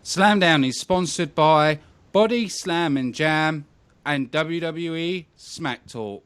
Slamdown is sponsored by Body Slam and Jam and WWE SmackTalk.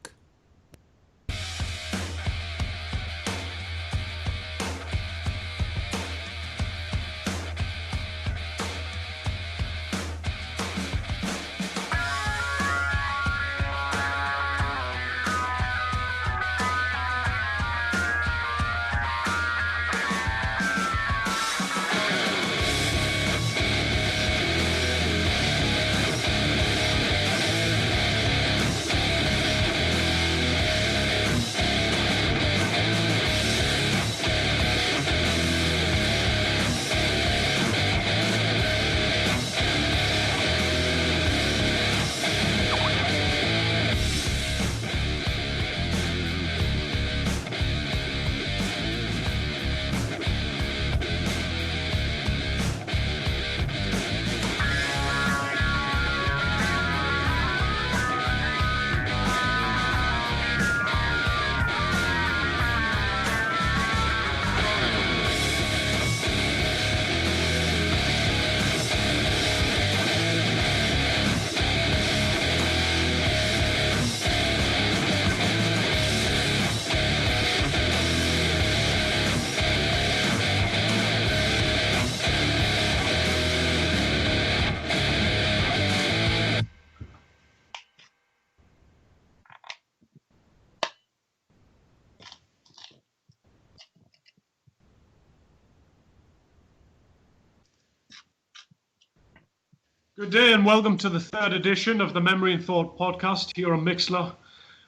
Good day and welcome to the third edition of the Memory and Thought podcast here on Mixler.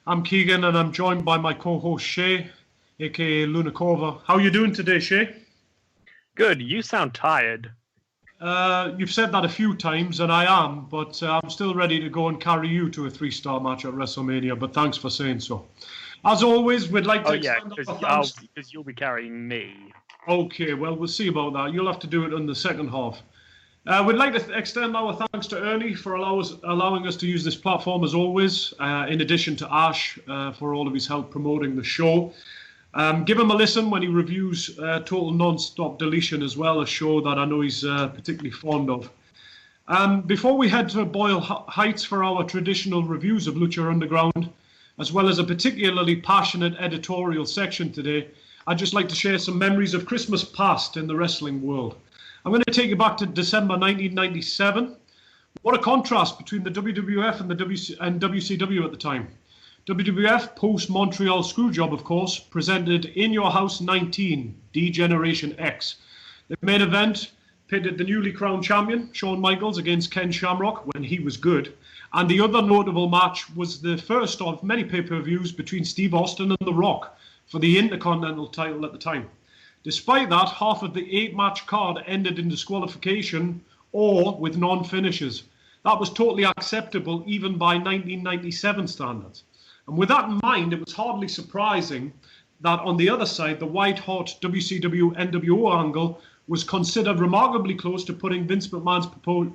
I'm Keegan and I'm joined by my co-host Shay, aka Lunakova. How are you doing today, Shay? Good. You sound tired. You've said that a few times and I am, but I'm still ready to go and carry you to a 3-star match at WrestleMania, but thanks for saying so. As always, we'd like to because you'll be carrying me. Okay, well, we'll see about that. You'll have to do it in the second half. We'd like to extend our thanks to Ernie for allowing us to use this platform as always, in addition to Ash for all of his help promoting the show. Give him a listen when he reviews Total Non-Stop Deletion as well, a show that I know he's particularly fond of. Before we head to Boyle Heights for our traditional reviews of Lucha Underground, as well as a particularly passionate editorial section today, I'd just like to share some memories of Christmas past in the wrestling world. I'm going to take you back to December 1997. What a contrast between the WWF and the WCW at the time. WWF, post-Montreal Screwjob, of course, presented In Your House 19, D-Generation X. The main event pitted the newly crowned champion, Shawn Michaels, against Ken Shamrock when he was good. And the other notable match was the first of many pay-per-views between Steve Austin and The Rock for the Intercontinental title at the time. Despite that, half of the 8-match card ended in disqualification or with non-finishes. That was totally acceptable even by 1997 standards. And with that in mind, it was hardly surprising that on the other side, the white-hot WCW NWO angle was considered remarkably close to putting Vince McMahon's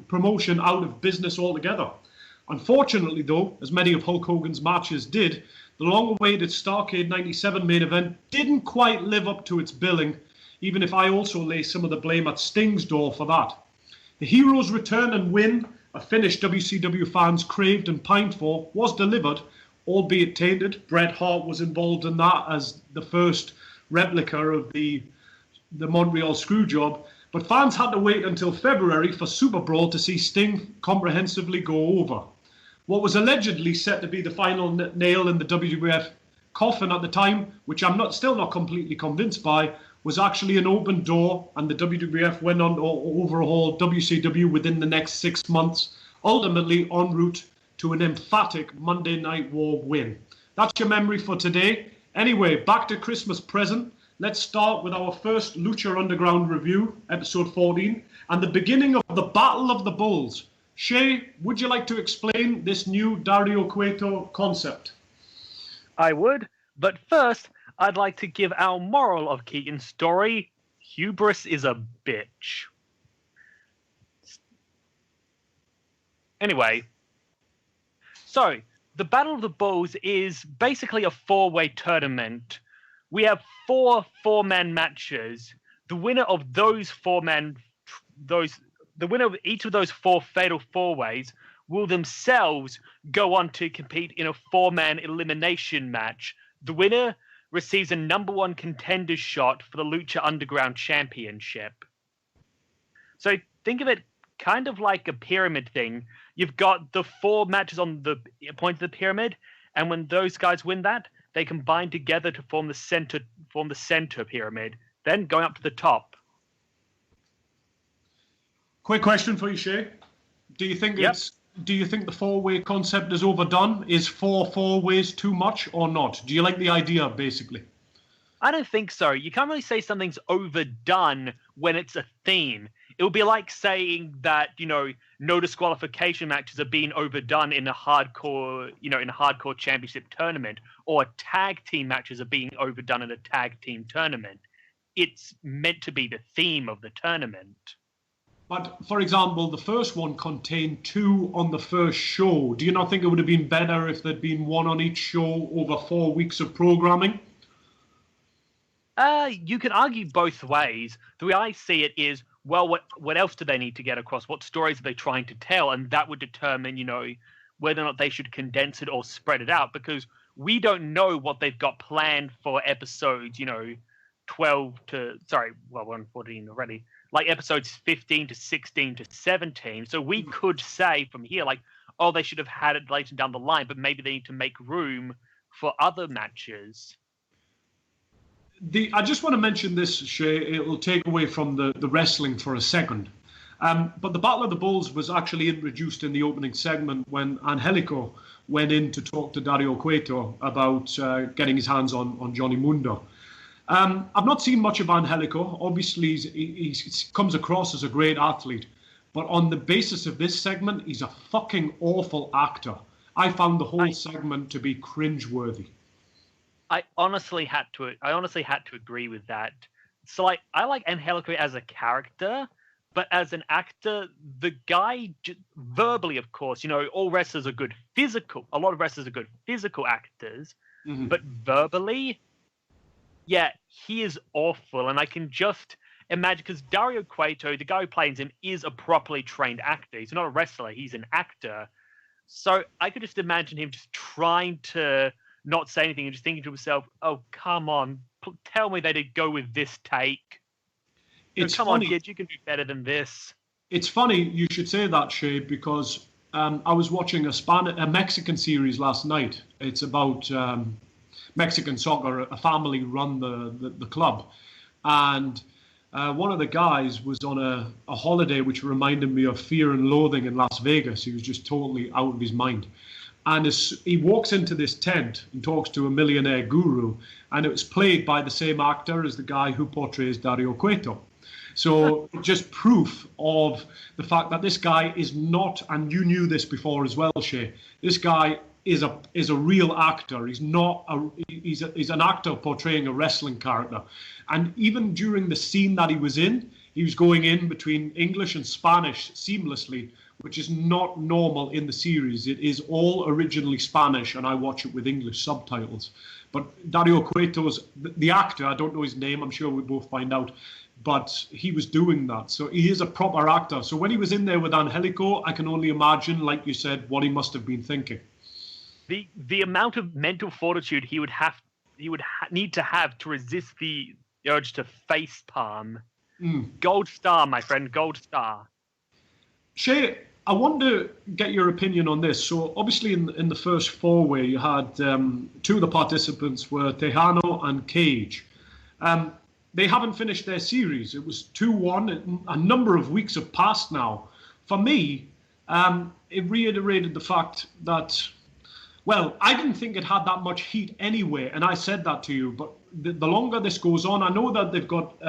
promotion out of business altogether. Unfortunately, though, as many of Hulk Hogan's matches did, the long-awaited Starrcade 97 main event didn't quite live up to its billing, even if I also lay some of the blame at Sting's door for that. The Hero's return and win, a finish WCW fans craved and pined for, was delivered, albeit tainted. Bret Hart was involved in that as the first replica of the Montreal Screwjob, but fans had to wait until February for Super Brawl to see Sting comprehensively go over. What was allegedly set to be the final nail in the WWF coffin at the time, which I'm still not completely convinced by, was actually an open door, and the WWF went on to overhaul WCW within the next 6 months, ultimately en route to an emphatic Monday Night War win. That's your memory for today. Anyway, back to Christmas present. Let's start with our first Lucha Underground review, episode 14, and the beginning of the Battle of the Bulls. Shay, would you like to explain this new Dario Cueto concept? I would, but first, I'd like to give our moral of Keegan's story. Hubris is a bitch. Anyway, so the Battle of the Bulls is basically a 4-way tournament. We have 4 4-man matches. The winner of those 4-man the winner of each of those 4 fatal 4-ways will themselves go on to compete in a 4-man elimination match. The winner receives a #1 contender shot for the Lucha Underground Championship. So think of it kind of like a pyramid thing. You've got the 4 matches on the point of the pyramid, and when those guys win that, they combine together to form the center pyramid, then going up to the top. Quick question for you, Shay. Do you think do you think the 4-way concept is overdone? Is 4 ways too much or not? Do you like the idea, basically? I don't think so. You can't really say something's overdone when it's a theme. It would be like saying that, no disqualification matches are being overdone in a hardcore championship tournament, or tag team matches are being overdone in a tag team tournament. It's meant to be the theme of the tournament. But, for example, the first one contained 2 on the first show. Do you not think it would have been better if there'd been 1 on each show over 4 weeks of programming? You can argue both ways. The way I see it is, well, what else do they need to get across? What stories are they trying to tell? And that would determine, whether or not they should condense it or spread it out, because we don't know what they've got planned for episodes, 12 to, we're on 14 already, like episodes 15 to 16 to 17. So we could say from here, they should have had it later down the line, but maybe they need to make room for other matches. I just want to mention this, Shay. It'll take away from the wrestling for a second. But the Battle of the Bulls was actually introduced in the opening segment when Angelico went in to talk to Dario Cueto about getting his hands on Johnny Mundo. I've not seen much of Angelico. Obviously, he comes across as a great athlete. But on the basis of this segment, he's a fucking awful actor. I found the whole segment to be cringeworthy. I honestly had to agree with that. So, I like Angelico as a character, but as an actor, the guy, verbally, of course, all wrestlers are good physical. A lot of wrestlers are good physical actors, but verbally, yeah, he is awful. And I can just imagine, because Dario Cueto, the guy who plays him, is a properly trained actor. He's not a wrestler, he's an actor. So I could just imagine him just trying to not say anything and just thinking to himself, oh, come on, tell me they did go with this take. Come on, kid, you can do better than this. It's funny you should say that, Shay, because I was watching a Mexican series last night. It's about Mexican soccer. A family run the club. And one of the guys was on a holiday which reminded me of Fear and Loathing in Las Vegas. He was just totally out of his mind. And he walks into this tent and talks to a millionaire guru, and it was played by the same actor as the guy who portrays Dario Cueto. So just proof of the fact that this guy is not, and you knew this before as well, Shay, this guy is a real actor. He's not he's an actor portraying a wrestling character. And even during the scene that he was going in between English and Spanish seamlessly, which is not normal in the series. It is all originally Spanish, and I watch it with English subtitles. But Dario Cueto's, the actor, I don't know his name, I'm sure we'll both find out, but he was doing that. So he is a proper actor. So when he was in there with Angelico, I can only imagine, like you said, what he must have been thinking. The amount of mental fortitude he would need to have to resist the urge to face palm. Gold star, my friend, gold star. Shay, I want to get your opinion on this. So obviously in the first 4-way, you had 2 of the participants were Tejano and Cage. They haven't finished their series. It was 2-1. A number of weeks have passed now. For me, it reiterated the fact that, well, I didn't think it had that much heat anyway, and I said that to you, but the longer this goes on, I know that they've got,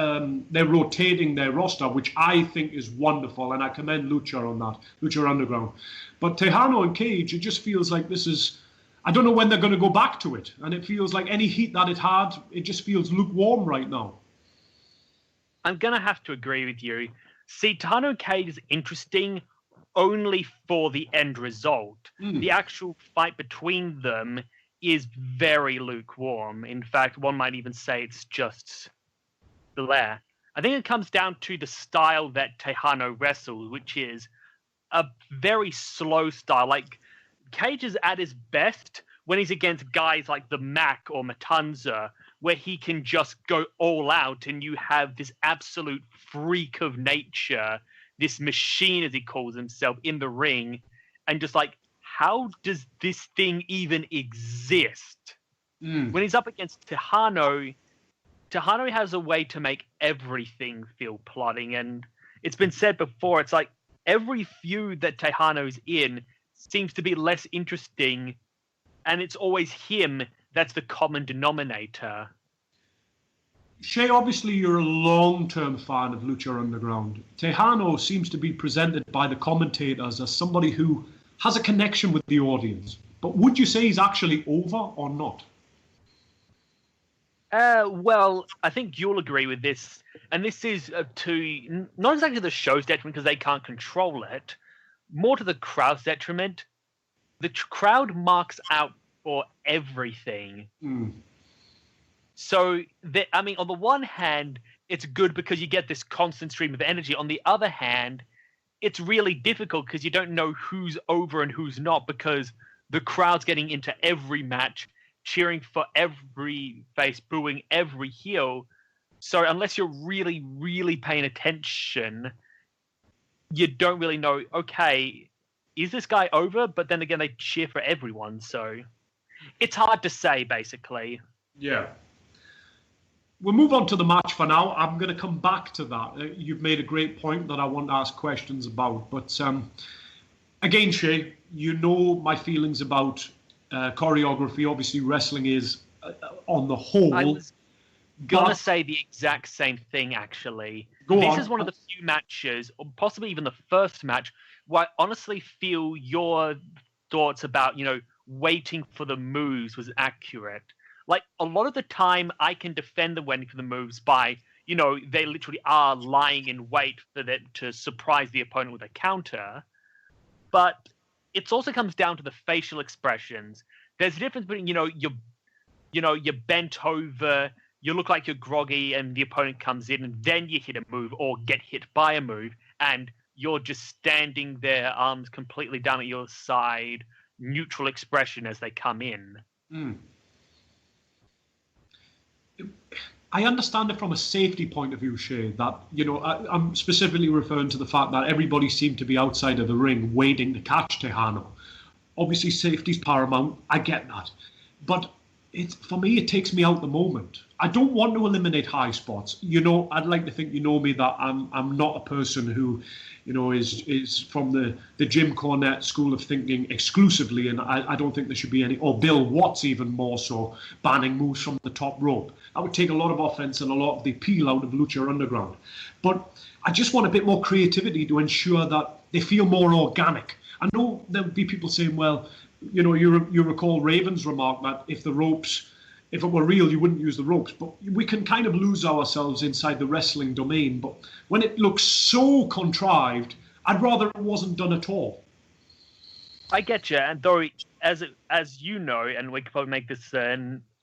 they're rotating their roster, which I think is wonderful, and I commend Lucha on that, Lucha Underground. But Tejano and Cage, it just feels like this is, I don't know when they're going to go back to it, and it feels like any heat that it had, it just feels lukewarm right now. I'm going to have to agree with you. See, Tejano and Cage is interesting only for the end result. The actual fight between them is very lukewarm. In fact, one might even say it's just there. I think it comes down to the style that Tejano wrestles, which is a very slow style. Like, Cage is at his best when he's against guys like the Mac or Matanza, where he can just go all out and you have this absolute freak of nature, this machine, as he calls himself, in the ring, and just like, how does this thing even exist? When he's up against Tejano has a way to make everything feel plotting, and it's been said before, it's like every feud that Tejano's in seems to be less interesting, and it's always him that's the common denominator. Shay, obviously you're a long-term fan of Lucha Underground. Tejano seems to be presented by the commentators as somebody who has a connection with the audience. But would you say he's actually over or not? Well, I think you'll agree with this, and this is to not exactly the show's detriment because they can't control it, more to the crowd's detriment. The crowd marks out for everything. So, I mean, on the one hand, it's good because you get this constant stream of energy. On the other hand, it's really difficult because you don't know who's over and who's not because the crowd's getting into every match, cheering for every face, booing every heel. So unless you're really, really paying attention, you don't really know, okay, is this guy over? But then again, they cheer for everyone. So it's hard to say, basically. Yeah. We'll move on to the match for now. I'm going to come back to that. You've made a great point that I want to ask questions about. But again, Shay, you know my feelings about choreography. Obviously, wrestling is, on the whole... I was going to say the exact same thing, actually. This is one of the few matches, or possibly even the first match, where I honestly feel your thoughts about, waiting for the moves was accurate. Like, a lot of the time, I can defend the waiting for the moves by, they literally are lying in wait for them to surprise the opponent with a counter. But it also comes down to the facial expressions. There's a difference between, you're bent over, you look like you're groggy, and the opponent comes in, and then you hit a move or get hit by a move, and you're just standing there, arms completely down at your side, neutral expression as they come in. I understand it from a safety point of view, Shay, that, I'm specifically referring to the fact that everybody seemed to be outside of the ring waiting to catch Tejano. Obviously, safety's paramount. I get that. But for me, it takes me out the moment. I don't want to eliminate high spots. I'd like to think me that I'm not a person who, is from the Jim Cornette school of thinking exclusively, and I don't think there should be any, or Bill Watts even more so, banning moves from the top rope. That would take a lot of offense and a lot of the appeal out of Lucha Underground. But I just want a bit more creativity to ensure that they feel more organic. I know there would be people saying, well, you recall Raven's remark that if it were real, you wouldn't use the ropes. But we can kind of lose ourselves inside the wrestling domain. But when it looks so contrived, I'd rather it wasn't done at all. I get you. And though, as you know, and we could probably make this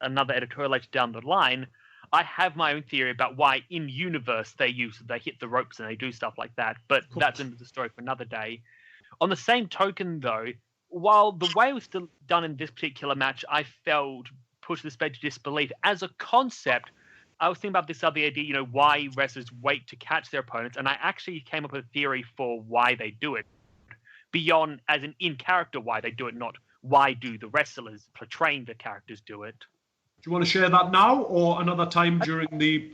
another editorial later down the line, I have my own theory about why in universe they hit the ropes and they do stuff like that. But that's another story for another day. On the same token, though, while the way it was still done in this particular match, I felt pushed this bed to disbelief. As a concept, I was thinking about this other idea, why wrestlers wait to catch their opponents, and I actually came up with a theory for why they do it. Beyond, as an in-character, why they do it, not why do the wrestlers portraying the characters do it. Do you want to share that now or another time during the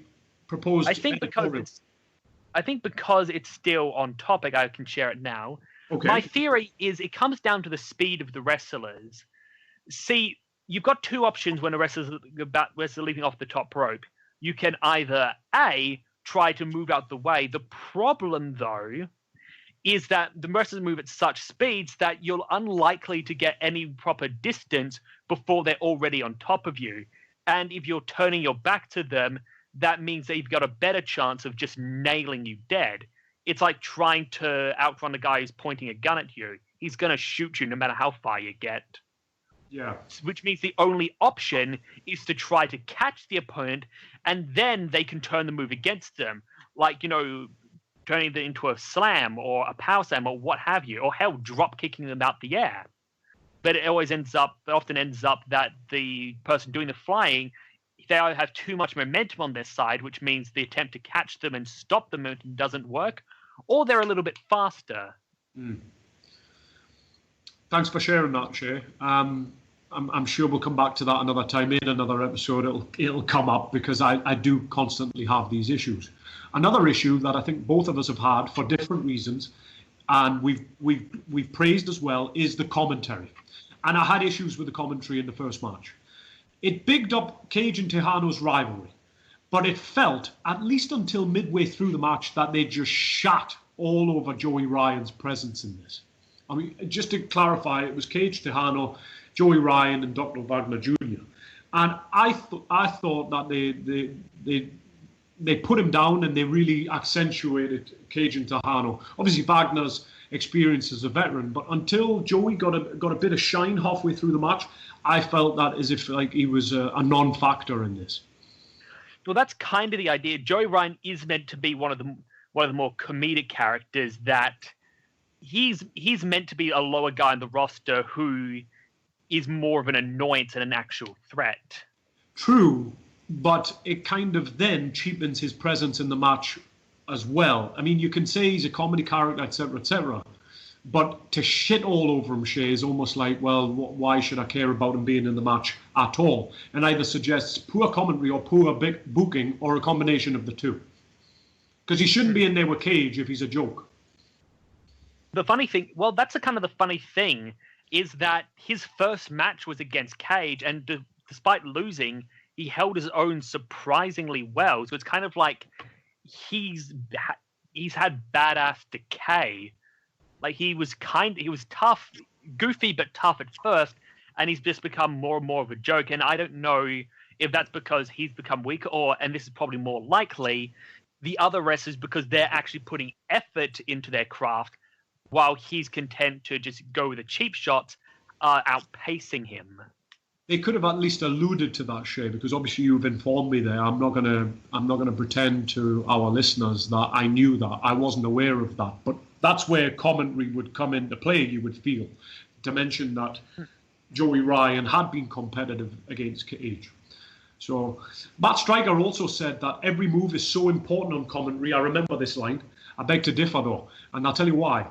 proposed editorial? I think because it's still on topic, I can share it now. Okay. My theory is it comes down to the speed of the wrestlers. See, you've got two options when a wrestler's leaping off the top rope. You can either A, try to move out the way. The problem, though, is that the wrestlers move at such speeds that you're unlikely to get any proper distance before they're already on top of you. And if you're turning your back to them, that means that you've got a better chance of just nailing you dead. It's like trying to outrun a guy who's pointing a gun at you. He's going to shoot you no matter how far you get. Yeah. Which means the only option is to try to catch the opponent, and then they can turn the move against them. like, turning it into a slam or a power slam or what have you, or hell, drop kicking them out the air. But it often ends up that the person doing the flying, they either have too much momentum on their side, which means the attempt to catch them and stop the momentum doesn't work, or they're a little bit faster. Thanks for sharing that, Shay. I'm sure we'll come back to that another time in another episode. It'll come up because I do constantly have these issues. Another issue that I think both of us have had for different reasons, and we've praised as well, is the commentary. And I had issues with the commentary in the first match. It bigged up Cage and Tejano's rivalry, but it felt, at least until midway through the match, that they just shat all over Joey Ryan's presence in this. I mean, just to clarify, it was Cage, Tejano, Joey Ryan, and Dr. Wagner Jr. And I thought that they put him down and they really accentuated Cage and Tejano. Obviously, Wagner's experience as a veteran, but until Joey got a bit of shine halfway through the match, I felt that as if like he was a non-factor in this. Well, that's kind of the idea. Joey Ryan is meant to be one of the more comedic characters. That he's meant to be a lower guy in the roster who is more of an annoyance and an actual threat. True, but it kind of then cheapens his presence in the match as well. I mean, you can say he's a comedy character, etc., but to shit all over him, Shay, is almost like, well, why should I care about him being in the match at all? And either suggests poor commentary or poor booking or a combination of the two. Because he shouldn't be in there with Cage if he's a joke. The funny thing, well, that's the kind of the funny thing, is that his first match was against Cage, and despite losing, he held his own surprisingly well. So it's kind of like he's had badass decay. Like he was tough, goofy but tough at first, and he's just become more and more of a joke. And I don't know if that's because he's become weaker, and this is probably more likely, the other wrestlers, because they're actually putting effort into their craft, while he's content to just go with the cheap shots, outpacing him. They could have at least alluded to that, Shay, because obviously you've informed me there. I'm not gonna pretend to our listeners that I knew that. I wasn't aware of that. But that's where commentary would come into play, you would feel, to mention that Joey Ryan had been competitive against Cage. So Matt Striker also said that every move is so important on commentary. I remember this line. I beg to differ though, and I'll tell you why.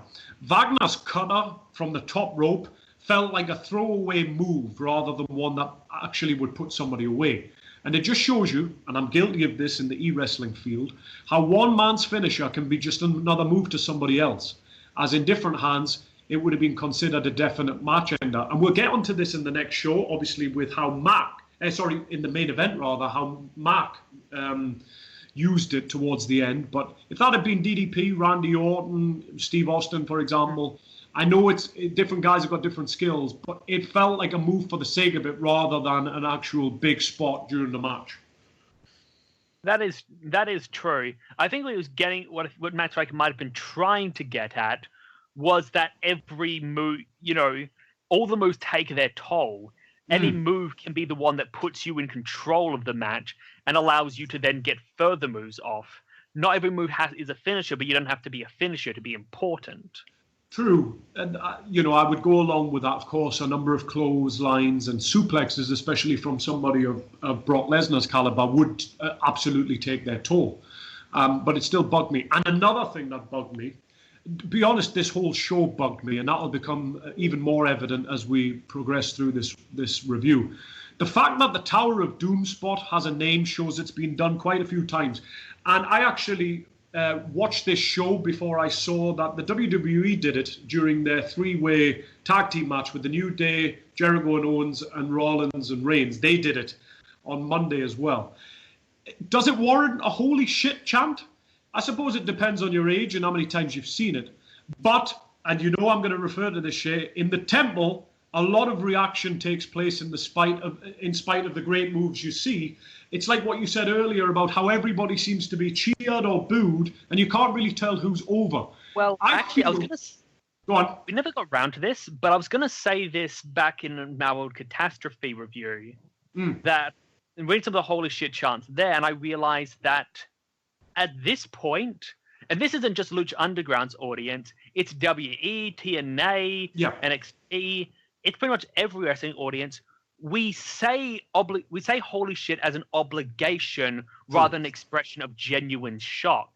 Wagner's cutter from the top rope felt like a throwaway move rather than one that actually would put somebody away. And it just shows you, and I'm guilty of this in the e-wrestling field, how one man's finisher can be just another move to somebody else. As in different hands, it would have been considered a definite match ender. And we'll get onto this in the next show, obviously, with how in the main event rather, how Mac used it towards the end. But if that had been DDP, Randy Orton, Steve Austin, for example, I know it's different guys have got different skills, but it felt like a move for the sake of it rather than an actual big spot during the match. That is true. I think it was getting what Matt Striker might have been trying to get at was that every move, all the moves take their toll. Any move can be the one that puts you in control of the match and allows you to then get further moves off. Not every move is a finisher, but you don't have to be a finisher to be important. True. And, I would go along with that, of course, a number of clotheslines and suplexes, especially from somebody of Brock Lesnar's caliber, would absolutely take their toll. But it still bugged me. And another thing that bugged me, to be honest, this whole show bugged me, and that'll become even more evident as we progress through this review. The fact that the Tower of Doom spot has a name shows it's been done quite a few times. And I actually watched this show before I saw that the WWE did it during their three-way tag team match with the New Day, Jericho and Owens, and Rollins and Reigns. They did it on Monday as well. Does it warrant a holy shit chant? I suppose it depends on your age and how many times you've seen it. But, and I'm going to refer to this, Shay, in the temple, a lot of reaction takes place in spite of the great moves you see. It's like what you said earlier about how everybody seems to be cheered or booed, and you can't really tell who's over. Well, I was going to... Go on. We never got around to this, but I was going to say this back in our old Catastrophe review, that and reading some of the holy shit chants there, and I realized that at this point, and this isn't just Lucha Underground's audience, it's WE, TNA, NXT, it's pretty much every wrestling audience. We say holy shit as an obligation rather than an expression of genuine shock.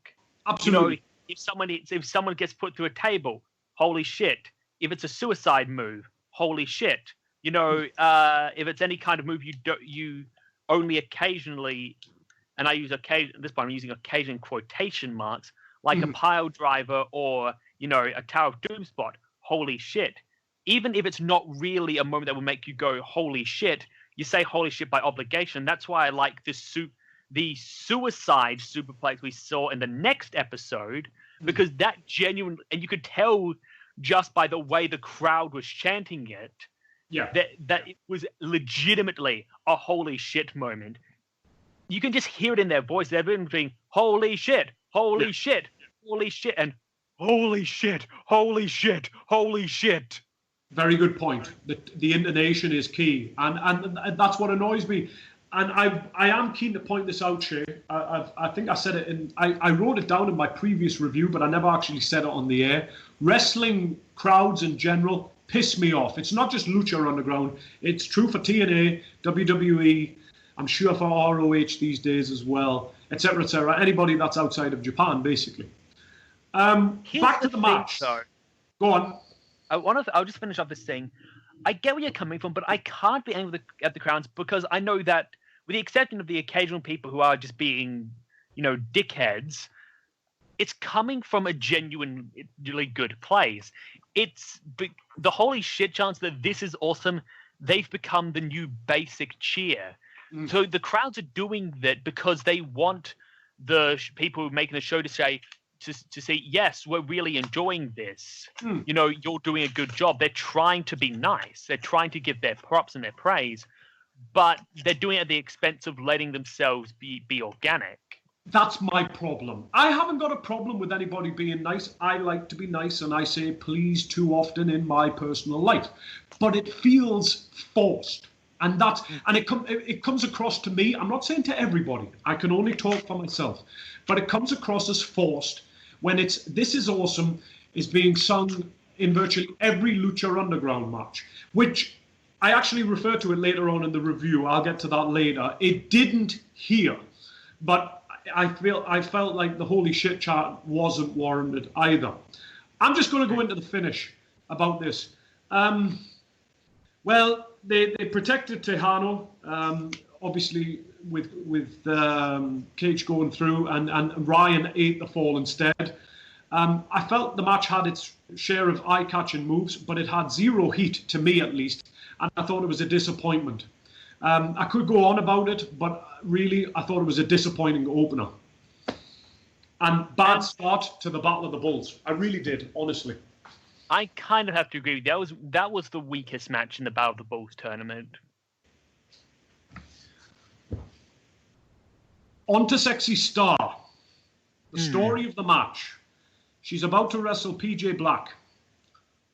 Absolutely. If someone gets put through a table, holy shit. If it's a suicide move, holy shit. If it's any kind of move you only occasionally, and I use occasion at this point, I'm using occasion quotation marks, like a pile driver or a Tower of Doom spot, holy shit. Even if it's not really a moment that will make you go holy shit, you say holy shit by obligation. That's why I like the suicide superplex we saw in the next episode, because that genuine, and you could tell just by the way the crowd was chanting it, that it was legitimately a holy shit moment. You can just hear it in their voice. They've been being holy shit, holy shit, holy shit, and holy shit, holy shit, holy shit. Very good point. The intonation is key, and that's what annoys me. And I am keen to point this out, Shay. I think I said it I wrote it down in my previous review, but I never actually said it on the air. Wrestling crowds in general piss me off. It's not just Lucha Underground. It's true for TNA, WWE, I'm sure for ROH these days as well, etc., etc. Anybody that's outside of Japan, basically. Back to the match. Though. Go on. I'll just finish off this thing. I get where you're coming from, but I can't be angry at the crowds because I know that, with the exception of the occasional people who are just being, dickheads, it's coming from a genuinely good place. It's the holy shit chance that this is awesome. They've become the new basic cheer. So the crowds are doing that because they want the people making the show to say, to say, yes, we're really enjoying this. You're doing a good job. They're trying to be nice. They're trying to give their props and their praise, but they're doing it at the expense of letting themselves be organic. That's my problem. I haven't got a problem with anybody being nice. I like to be nice, and I say please too often in my personal life. But it feels forced. And it comes across to me. I'm not saying to everybody. I can only talk for myself. But it comes across as forced when "This is awesome" is being sung in virtually every Lucha Underground match, which I actually refer to it later on in the review. I'll get to that later. It didn't here, but I felt like the holy shit chant wasn't warranted either. I'm just going to go into the finish about this. Well, they protected Tejano, obviously with Cage going through, and Ryan ate the fall instead. I felt the match had its share of eye-catching moves, but it had zero heat, to me at least, and I thought it was a disappointment. I could go on about it, but really, I thought it was a disappointing opener. And bad start to the Battle of the Bulls. I really did, honestly. I kind of have to agree. That was the weakest match in the Battle of the Bulls tournament. On to Sexy Star. The story of the match. She's about to wrestle PJ Black.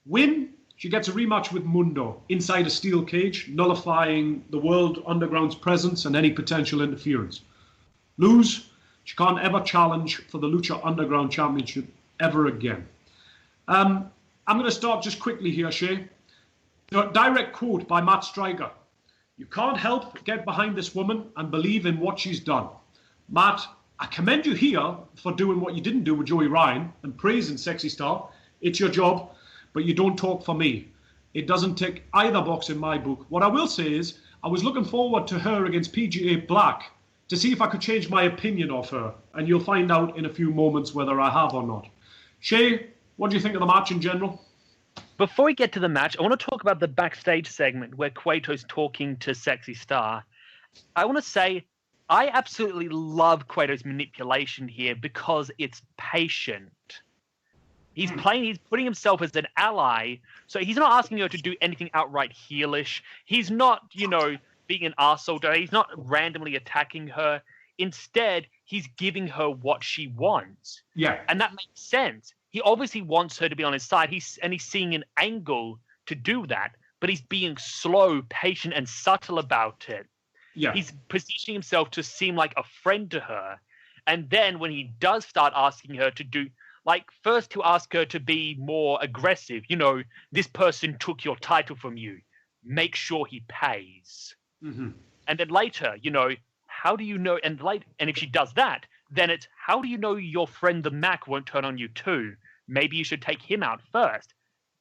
Win, she gets a rematch with Mundo inside a steel cage, nullifying the World Underground's presence and any potential interference. Lose, she can't ever challenge for the Lucha Underground Championship ever again. I'm going to start just quickly here, Shay. Direct quote by Matt Striker. "You can't help but get behind this woman and believe in what she's done. Matt, I commend you here for doing what you didn't do with Joey Ryan and praising Sexy Star. It's your job, but you don't talk for me. It doesn't tick either box in my book. What I will say is, I was looking forward to her against PGA Black to see if I could change my opinion of her, and you'll find out in a few moments whether I have or not." Shay, what do you think of the match in general? Before we get to the match, I want to talk about the backstage segment where Cueto's talking to Sexy Star. I want to say I absolutely love Cueto's manipulation here because it's patient. He's putting himself as an ally, so he's not asking her to do anything outright heelish. He's not, being an arsehole. He's not randomly attacking her. Instead, he's giving her what she wants. Yeah. And that makes sense. He obviously wants her to be on his side. He's seeing an angle to do that, but he's being slow, patient, and subtle about it. Yeah. He's positioning himself to seem like a friend to her. And then when he does start asking her to do, like, first to ask her to be more aggressive, this person took your title from you. Make sure he pays. Mm-hmm. And then later, how do you know? And if she does that, then it's, how do you know your friend the Mac won't turn on you too? Maybe you should take him out first.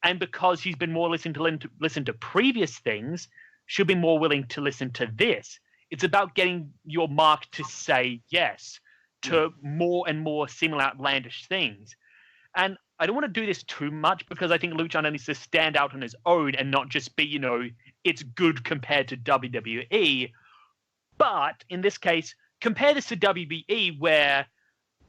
And because she's been more listen to previous things, she'll be more willing to listen to this. It's about getting your Mark to say yes to more and more similar outlandish things. And I don't want to do this too much because I think Lucha needs to stand out on his own and not just be, it's good compared to WWE. But in this case, compare this to WWE where,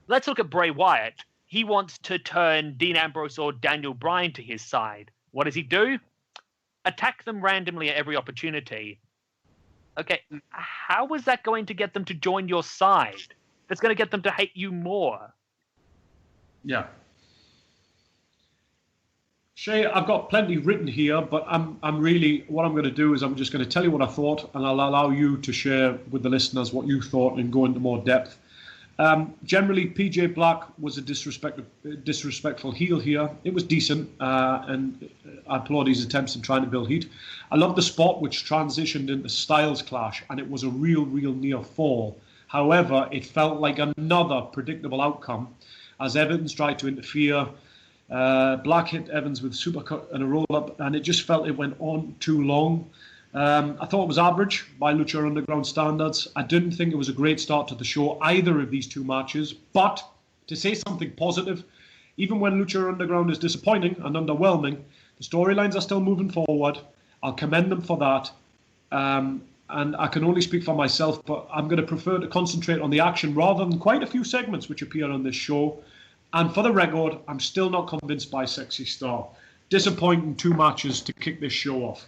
let's look at Bray Wyatt. He wants to turn Dean Ambrose or Daniel Bryan to his side. What does he do? Attack them randomly at every opportunity. Okay, how is that going to get them to join your side? That's going to get them to hate you more. Yeah. Shay, I've got plenty written here, but what I'm going to do is I'm just going to tell you what I thought, and I'll allow you to share with the listeners what you thought and go into more depth. Generally, PJ Black was a disrespectful heel here. It was decent, and I applaud his attempts in trying to build heat. I love the spot which transitioned into Styles Clash, and it was a real near fall. However, it felt like another predictable outcome as Evans tried to interfere. Black hit Evans with supercut and a roll-up, and it just felt it went on too long. I thought it was average by Lucha Underground standards. I didn't think it was a great start to the show, either of these two matches. But to say something positive, even when Lucha Underground is disappointing and underwhelming, the storylines are still moving forward. I'll commend them for that. And I can only speak for myself, but I'm going to prefer to concentrate on the action rather than quite a few segments which appear on this show. And for the record, I'm still not convinced by Sexy Star. Disappointing 2 matches to kick this show off.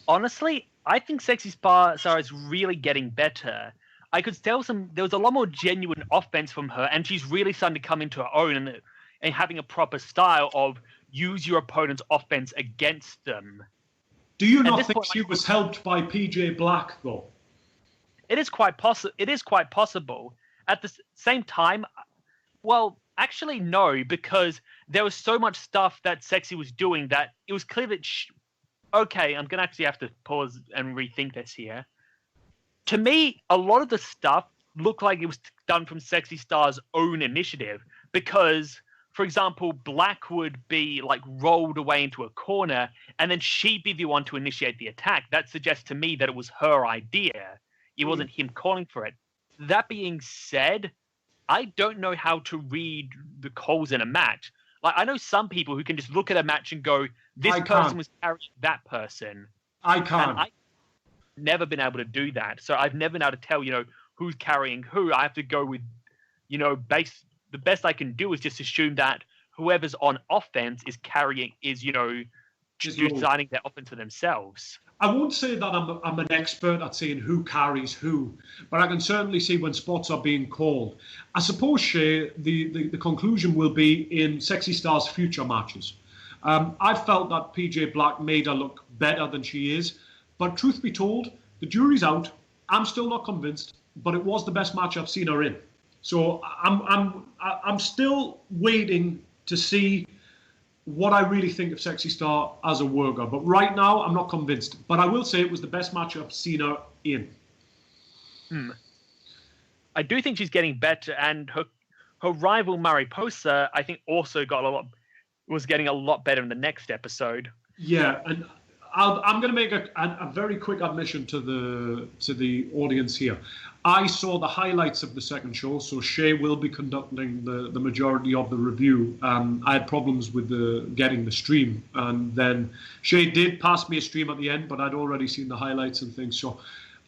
Honestly, I think Sexy Star is really getting better. I could tell there was a lot more genuine offense from her, and she's really starting to come into her own and having a proper style of use your opponent's offense against them. Do you not think she was helped by PJ Black, though? It is quite possible. At the same time, well, actually no, because there was so much stuff that Sexy was doing that it was clear that okay, I'm going to actually have to pause and rethink this here. To me, a lot of the stuff looked like it was done from Sexy Star's own initiative because, for example, Black would be like rolled away into a corner and then she'd be the one to initiate the attack. That suggests to me that it was her idea. It wasn't him calling for it. That being said, I don't know how to read the calls in a match. Like, I know some people who can just look at a match and go, this person was carrying that person. I can't. And I've never been able to do that. So I've never been able to tell, who's carrying who. I have to go with, the best I can do is just assume that whoever's on offense is designing their offense for themselves. I won't say that I'm an expert at saying who carries who, but I can certainly see when spots are being called. I suppose, Shay, the conclusion will be in Sexy Star's future matches. I felt that PJ Black made her look better than she is, but truth be told, the jury's out. I'm still not convinced, but it was the best match I've seen her in. So I'm still waiting to see what I really think of Sexy Star as a worker. But right now, I'm not convinced. But I will say it was the best match I've seen her in. I do think she's getting better, and her rival Mariposa, I think, also was getting a lot better in the next episode. Yeah, and I'm going to make a very quick admission to the audience here. I saw the highlights of the second show, so Shay will be conducting the majority of the review. I had problems with getting the stream, and then Shay did pass me a stream at the end, but I'd already seen the highlights and things. So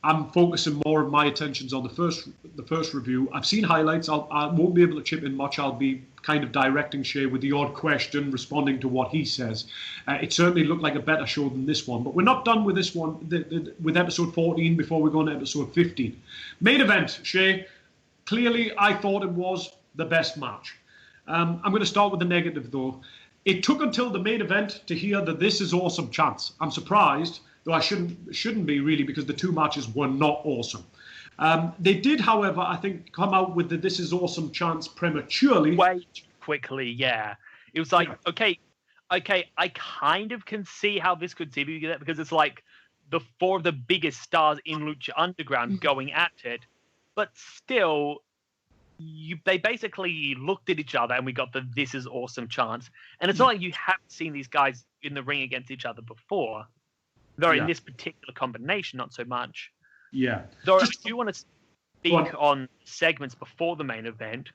I'm focusing more of my attentions on the first review. I've seen highlights. I won't be able to chip in much. I'll be kind of directing Shay with the odd question, responding to what he says. It certainly looked like a better show than this one, but we're not done with this one, with episode 14 before we go on to episode 15. Main event, Shay. Clearly, I thought it was the best match. I'm going to start with the negative, though. It took until the main event to hear that this is awesome chants. I'm surprised, though I shouldn't be really, because the two matches were not awesome. They did, however, I think, come out with the "This Is Awesome" chants prematurely. Way too quickly, yeah. It was like, okay, I kind of can see how this could see that, because it's like the four of the biggest stars in Lucha Underground going at it, but still, they basically looked at each other and we got the "This Is Awesome" chants. And it's not like you haven't seen these guys in the ring against each other before. Though in this particular combination, not so much. Yeah. Though I do want to speak on segments before the main event.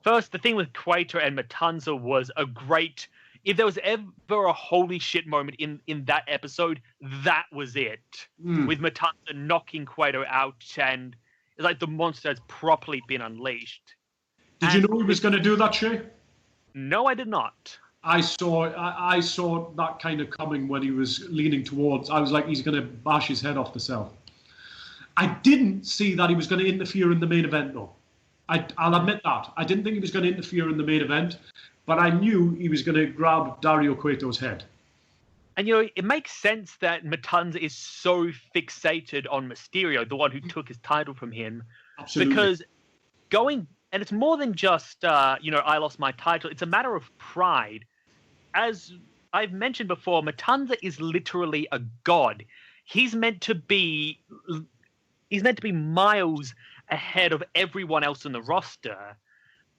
First, the thing with Cueto and Matanza was a great... If there was ever a holy shit moment in that episode, that was it. With Matanza knocking Cueto out, and it's like the monster has properly been unleashed. Did you know he was going to do that, Shay? No, I did not. I saw that kind of coming when he was leaning towards. I was like, he's going to bash his head off the cell. I didn't see that he was going to interfere in the main event, though. I'll admit that. I didn't think he was going to interfere in the main event, but I knew he was going to grab Dario Cueto's head. And, it makes sense that Matanza is so fixated on Mysterio, the one who took his title from him. Absolutely. Because and it's more than just, I lost my title. It's a matter of pride. As I've mentioned before, Matanza is literally a god. He's meant to be miles ahead of everyone else on the roster.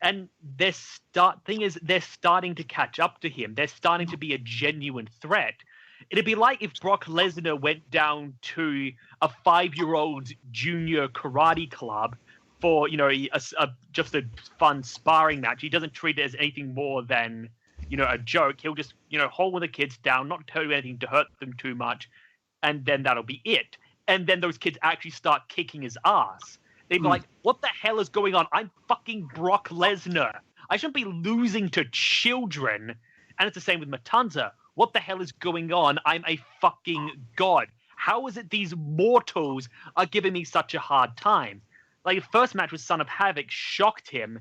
And they're starting to catch up to him. They're starting to be a genuine threat. It'd be like if Brock Lesnar went down to a 5-year-old junior karate club for, just a fun sparring match. He doesn't treat it as anything more than, a joke. He'll just, hold the kids down, not tell you anything to hurt them too much, and then that'll be it. And then those kids actually start kicking his ass. They'd be like, what the hell is going on? I'm fucking Brock Lesnar. I shouldn't be losing to children. And it's the same with Matanza. What the hell is going on? I'm a fucking god. How is it these mortals are giving me such a hard time? Like, the first match with Son of Havoc shocked him.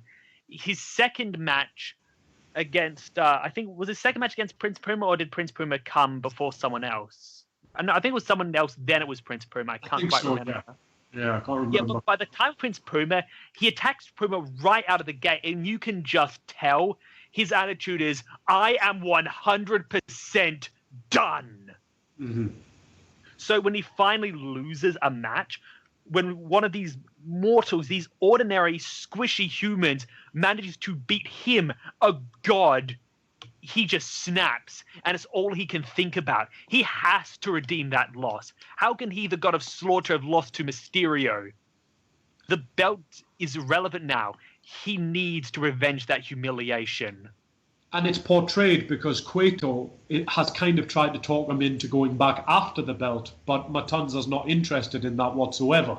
His second match against, was his second match against Prince Puma, or did Prince Puma come before someone else? No, I think it was someone else, then it was Prince Puma. I can't quite remember. Yeah, I can't remember. Yeah, but by the time Prince Puma, he attacks Puma right out of the gate, and you can just tell his attitude is, I am 100% done. Mm-hmm. So when he finally loses a match, when one of these mortals, these ordinary squishy humans, manages to beat him, a god, he just snaps, and it's all he can think about. He has to redeem that loss. How can he, the god of slaughter, have lost to Mysterio? The belt is irrelevant now. He needs to revenge that humiliation. And it's portrayed because Cueto has kind of tried to talk him into going back after the belt, but Matanza's not interested in that whatsoever.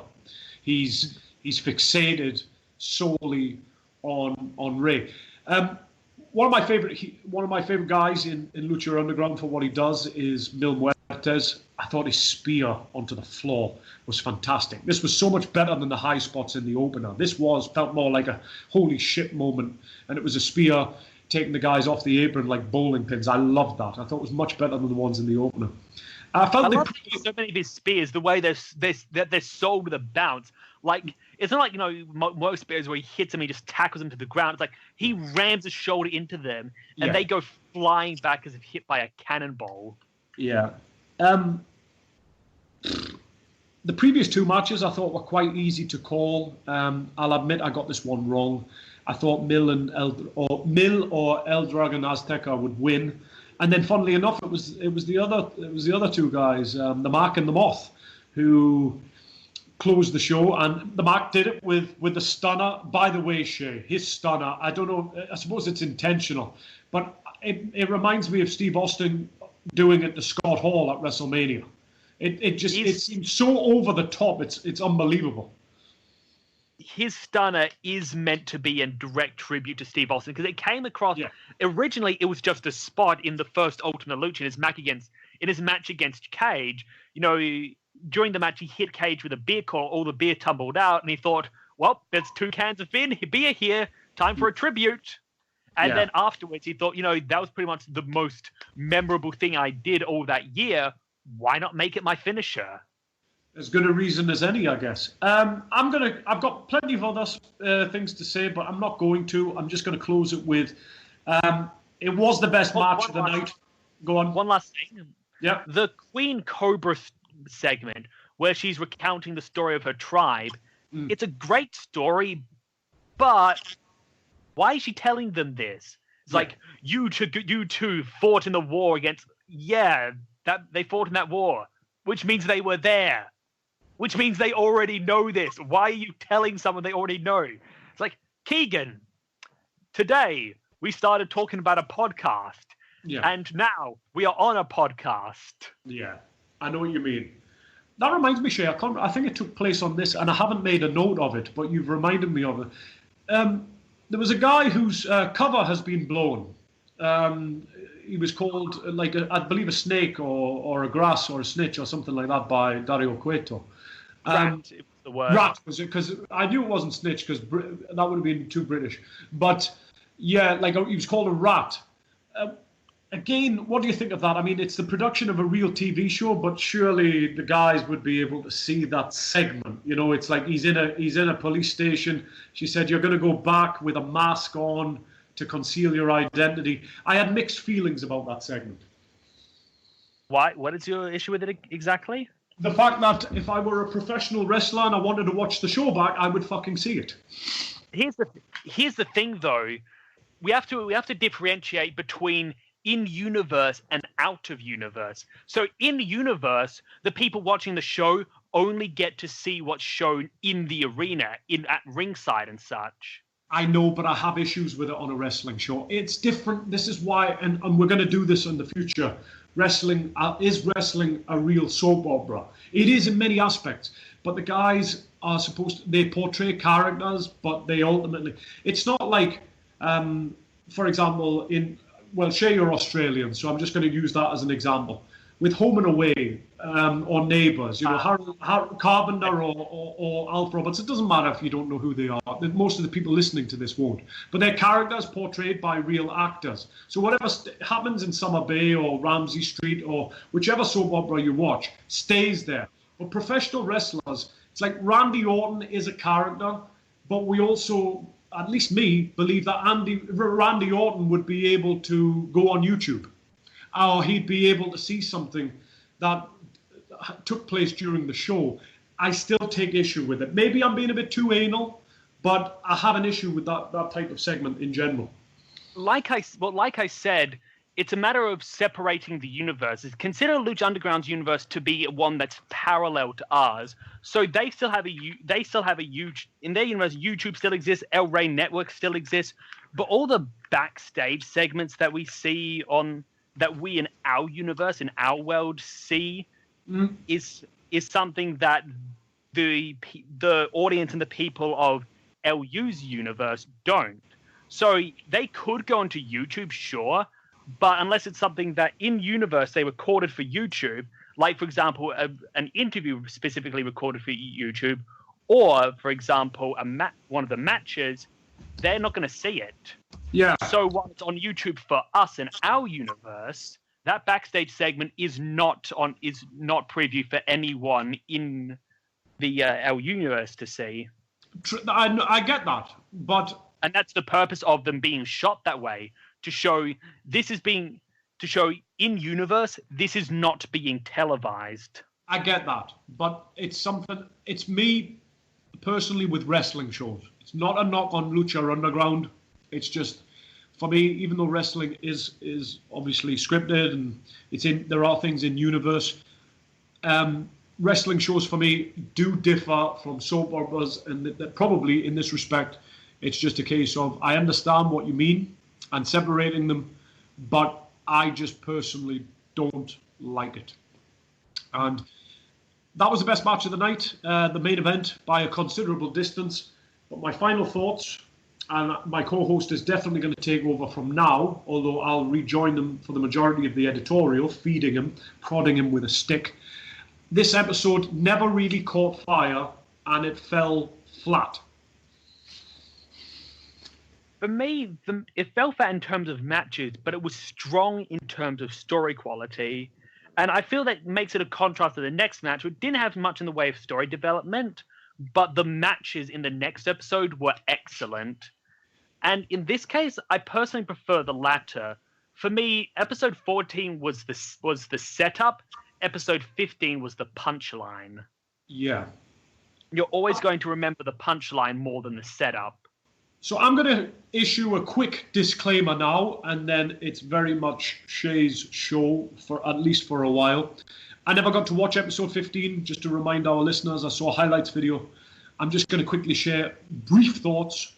He's fixated solely on Rey. One of my favorite guys in Lucha Underground for what he does is Mil Muertes. I thought his spear onto the floor was fantastic. This was so much better than the high spots in the opener. This felt more like a holy shit moment, and it was a spear taking the guys off the apron like bowling pins. I loved that. I thought it was much better than the ones in the opener. I love so many of his spears, the way they're sold with a bounce. Like, it's not like, most spears where he hits them, he just tackles them to the ground. It's like he rams his shoulder into them, and they go flying back as if hit by a cannonball. Yeah. The previous two matches I thought were quite easy to call. I'll admit I got this one wrong. I thought Mil or El Dragon Azteca would win. And then, funnily enough, it was the other two guys, the Mark and the Moth, who closed the show. And the Mark did it with the stunner. By the way, Shay, his stunner, I don't know, I suppose it's intentional, but it reminds me of Steve Austin doing it to Scott Hall at WrestleMania. It seems so over the top. It's unbelievable. His stunner is meant to be in direct tribute to Steve Austin, because it came across originally it was just a spot in the first Ultimate Lucha in his match against Cage. During the match he hit Cage with a beer call, all the beer tumbled out, and he thought, well, there's 2 cans of beer here, time for a tribute. And then afterwards he thought, that was pretty much the most memorable thing I did all that year. Why not make it my finisher? As good a reason as any, I guess. I've got plenty of other things to say, but I'm not going to. I'm just gonna close it with, it was the best match of the night. Go on. One last thing. Yeah. The Queen Cobra segment, where she's recounting the story of her tribe, it's a great story, but why is she telling them this? It's like, you two fought in the war against... Yeah, that they fought in that war, which means they were there. Which means they already know this. Why are you telling someone they already know? It's like, Keegan, today we started talking about a podcast. Yeah. And now we are on a podcast. Yeah, I know what you mean. That reminds me, Shay, I think it took place on this, and I haven't made a note of it, but you've reminded me of it. There was a guy whose cover has been blown. He was called, I believe, a snake or a grass or a snitch or something like that by Dario Cueto. Rat, it was the word. Rat, was it? Because I knew it wasn't snitch, because that would have been too British. But, yeah, he was called a rat. Again, what do you think of that? I mean, it's the production of a real TV show, but surely the guys would be able to see that segment. You know, it's like he's in a police station. She said, you're going to go back with a mask on to conceal your identity. I had mixed feelings about that segment. Why? What is your issue with it exactly? The fact that if I were a professional wrestler and I wanted to watch the show back, I would fucking see it. Here's the thing, though. We have to differentiate between in-universe and out-of-universe. So in-universe, the people watching the show only get to see what's shown in the arena, at ringside and such. I know, but I have issues with it on a wrestling show. It's different. This is why, and we're going to do this in the future. Wrestling is a real soap opera. It is in many aspects, but the guys are they portray characters, but they ultimately, it's not like, for example, Shay, you're Australian, so I'm just going to use that as an example. With Home and Away or Neighbours, Harold Carpenter or Alf Roberts, it doesn't matter if you don't know who they are. Most of the people listening to this won't. But they're characters portrayed by real actors. So whatever happens in Summer Bay or Ramsey Street or whichever soap opera you watch stays there. But professional wrestlers, it's like Randy Orton is a character, but we also, at least me, believe that Randy Orton would be able to go on YouTube. Or he'd be able to see something that took place during the show. I still take issue with it. Maybe I'm being a bit too anal, but I have an issue with that type of segment in general. Like I said, it's a matter of separating the universes. Consider Lucha Underground's universe to be one that's parallel to ours. So they still have a huge in their universe. YouTube still exists. El Rey Network still exists. But all the backstage segments that we see that we in our universe, in our world, see is something that the audience and the people of LU's universe don't. So they could go onto YouTube, sure, but unless it's something that in universe they recorded for YouTube, like for example an interview specifically recorded for YouTube, or for example one of the matches, they're not going to see it. Yeah. So while it's on YouTube for us in our universe, that backstage segment is not preview for anyone in the our universe to see. I get that, and that's the purpose of them being shot that way, to show in universe this is not being televised. I get that, but it's me personally with wrestling shows. It's not a knock on Lucha Underground. It's just, for me, even though wrestling is obviously scripted and there are things in universe, wrestling shows for me do differ from soap operas, and that probably in this respect, it's just a case of I understand what you mean and separating them, but I just personally don't like it. And that was the best match of the night, the main event by a considerable distance. But my final thoughts, and my co-host is definitely going to take over from now, although I'll rejoin them for the majority of the editorial, feeding him, prodding him with a stick. This episode never really caught fire, and it fell flat. For me, it fell flat in terms of matches, but it was strong in terms of story quality. And I feel that makes it a contrast to the next match, which didn't have much in the way of story development, but the matches in the next episode were excellent. And in this case, I personally prefer the latter. For me, episode 14 was the setup. Episode 15 was the punchline. Yeah. You're always going to remember the punchline more than the setup. So I'm going to issue a quick disclaimer now, and then it's very much Shay's show, for at least for a while. I never got to watch episode 15, just to remind our listeners. I saw a highlights video. I'm just going to quickly share brief thoughts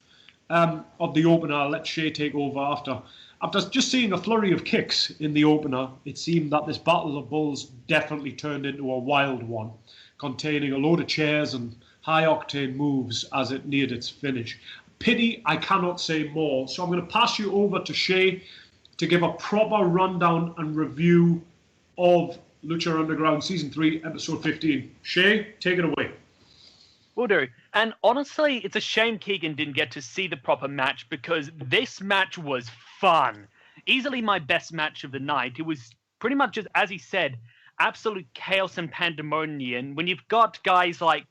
of the opener. I'll let Shay take over after. After just seeing a flurry of kicks in the opener, it seemed that this Battle of Bulls definitely turned into a wild one, containing a load of chairs and high-octane moves as it neared its finish. Pity I cannot say more, so I'm going to pass you over to Shay to give a proper rundown and review of Lucha Underground Season 3, Episode 15. Shay, take it away. Will do. And honestly, it's a shame Keegan didn't get to see the proper match, because this match was fun. Easily my best match of the night. It was pretty much, just as he said, absolute chaos and pandemonium. When you've got guys like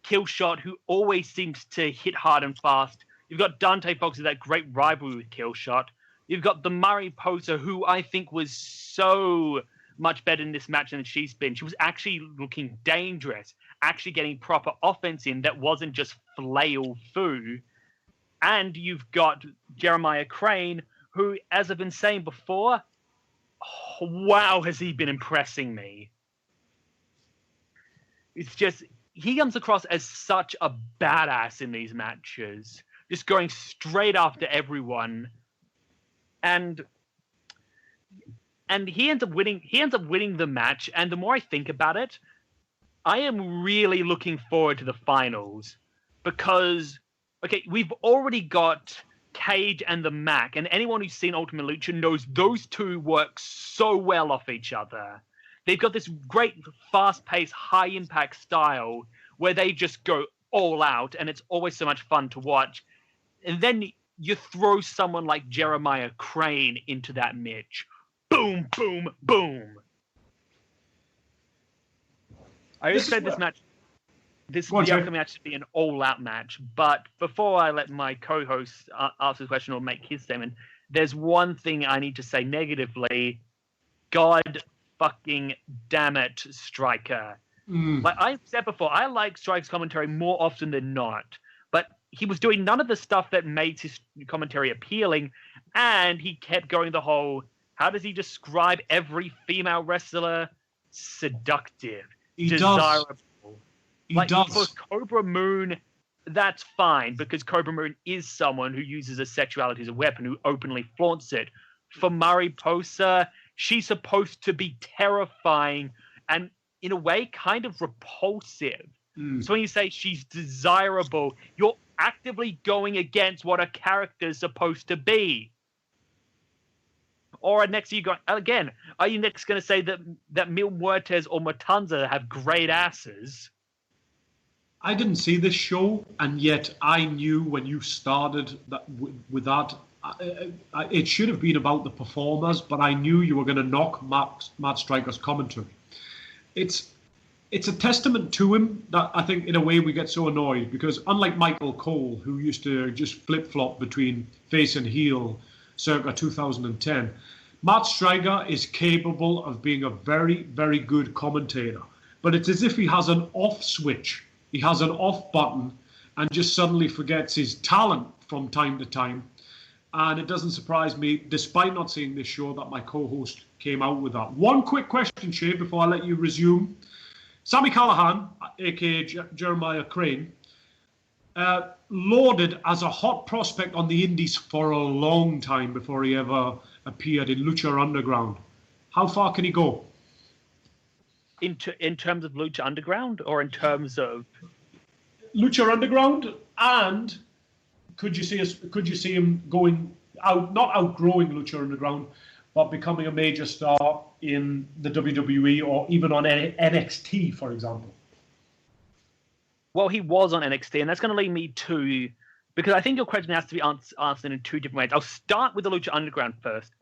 Killshot, who always seems to hit hard and fast. You've got Dante Fox with that great rivalry with Killshot. You've got the Mariposa, who I think was so much better in this match than she's been. She was actually looking dangerous, actually getting proper offense in that wasn't just flail foo. And you've got Jeremiah Crane, who, as I've been saying before, wow, has he been impressing me. It's just, he comes across as such a badass in these matches, just going straight after everyone, and he ends up winning the match. And the more I think about it, I am really looking forward to the finals, because okay, we've already got Cage and the Mac, and anyone who's seen Ultimate Lucha knows those two work so well off each other. They've got this great, fast-paced, high-impact style where they just go all out, and it's always so much fun to watch. And then you throw someone like Jeremiah Crane into that match. Boom, boom, boom. I expect the upcoming match to be an all-out match. But before I let my co-host ask the question or make his statement, there's one thing I need to say negatively. God fucking damn it, Stryker. Like I said before, I like Stryker's commentary more often than not, but he was doing none of the stuff that made his commentary appealing, and he kept going the whole, how does he describe every female wrestler? Seductive. Desirable. He does. For Cobra Moon, that's fine, because Cobra Moon is someone who uses her sexuality as a weapon, who openly flaunts it. For Mariposa, she's supposed to be terrifying and, in a way, kind of repulsive. So when you say she's desirable, you're actively going against what a character's supposed to be. Or next you go again, are you next going to say that Mil Muertes or Matanza have great asses? I didn't see this show, and yet I knew when you started that with that, it should have been about the performers, but I knew you were going to knock Matt Stryker's commentary. It's a testament to him that I think in a way we get so annoyed, because unlike Michael Cole, who used to just flip-flop between face and heel circa 2010, Matt Stryker is capable of being a very, very good commentator. But it's as if he has an off switch. He has an off button and just suddenly forgets his talent from time to time. And it doesn't surprise me, despite not seeing this show, that my co-host came out with that. One quick question, Shay, before I let you resume. Sammy Callahan, a.k.a. Jeremiah Crane, lauded as a hot prospect on the indies for a long time before he ever appeared in Lucha Underground. How far can he go? In terms of Lucha Underground, or in terms of Lucha Underground, and could you see him going out, not outgrowing Lucha Underground, but becoming a major star in the WWE or even on NXT, for example? Well, he was on NXT, and that's going to lead me to, because I think your question has to be answered in two different ways. I'll start with the Lucha Underground first.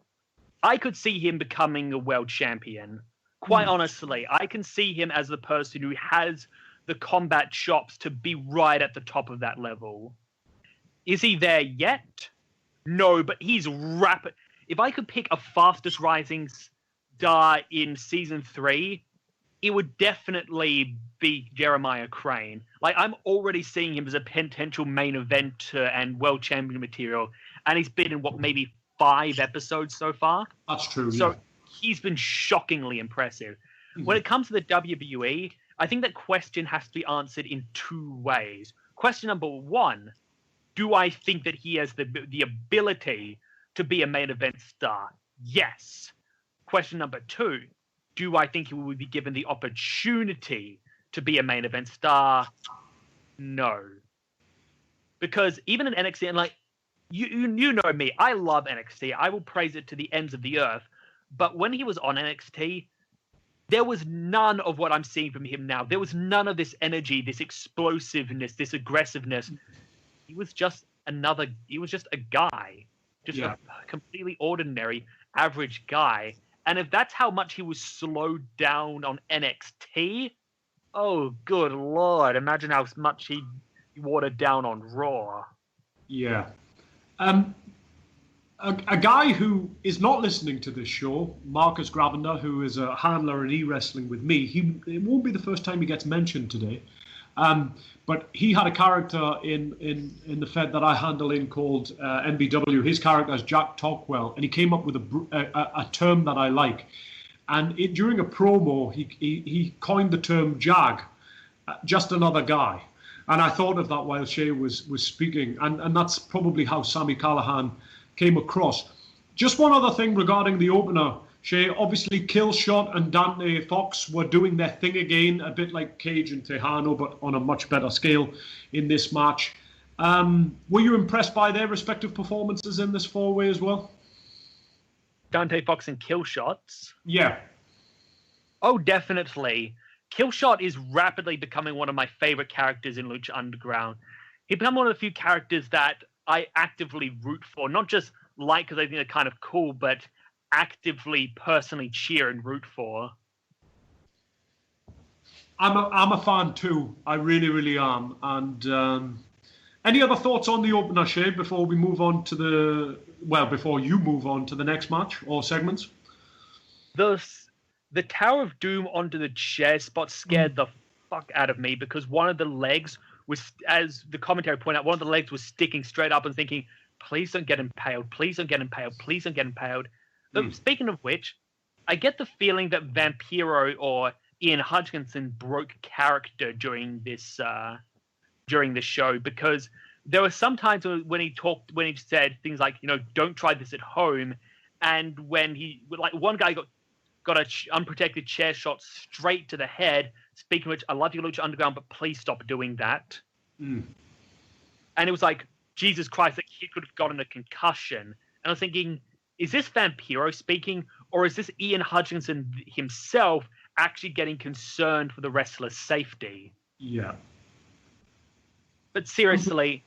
I could see him becoming a world champion Quite honestly, I can see him as the person who has the combat chops to be right at the top of that level. Is he there yet? No, but he's rapid. If I could pick a fastest rising star in season 3, it would definitely be Jeremiah Crane. Like, I'm already seeing him as a potential main eventer and world champion material, and he's been in maybe 5 episodes so far. That's true. So he's been shockingly impressive. When it comes to the WWE, I think that question has to be answered in 2 ways. Question number 1, do I think that he has the ability to be a main event star? Yes. Question number 2, do I think he will be given the opportunity to be a main event star? No. Because even in NXT, and like, you know me, I love NXT. I will praise it to the ends of the earth. But when he was on NXT, there was none of what I'm seeing from him now. There was none of this energy, this explosiveness, this aggressiveness. He was just a guy. Just a completely ordinary, average guy. And if that's how much he was slowed down on NXT, oh, good Lord. Imagine how much he watered down on Raw. Yeah. A guy who is not listening to this show, Marcus Gravender, who is a handler in e-wrestling with me, it won't be the first time he gets mentioned today. But he had a character in the Fed that I handle in called NBW. His character is Jack Tockwell, and he came up with a term that I like. And during a promo, he coined the term JAG, just another guy. And I thought of that while Shay was speaking, and that's probably how Sami Callihan came across. Just one other thing regarding the opener, Shay. Obviously, Killshot and Dante Fox were doing their thing again, a bit like Cage and Tejano, but on a much better scale in this match. Were you impressed by their respective performances in this 4-way as well? Dante Fox and Killshots? Yeah. Oh, definitely. Killshot is rapidly becoming one of my favorite characters in Lucha Underground. He's become one of the few characters that I actively root for, not just like because I think they're kind of cool, but actively, personally cheer and root for. I'm a fan too. I really, really am. And any other thoughts on the opener, Shay, before we move on to before you move on to the next match or segments? The Tower of Doom onto the chair spot scared the fuck out of me because one of the legs was, as the commentary pointed out, one of the legs was sticking straight up and thinking, please don't get impaled, please don't get impaled, please don't get impaled. Speaking of which, I get the feeling that Vampiro or Ian Hutchinson broke character during the show, because there were some times when he said things like, don't try this at home, and when one guy got an unprotected chair shot straight to the head. Speaking of which, I love you, Lucha Underground, but please stop doing that. And it was like, Jesus Christ, that kid could have gotten a concussion. And I was thinking, is this Vampiro speaking, or is this Ian Hutchinson himself actually getting concerned for the wrestler's safety? Yeah. But seriously,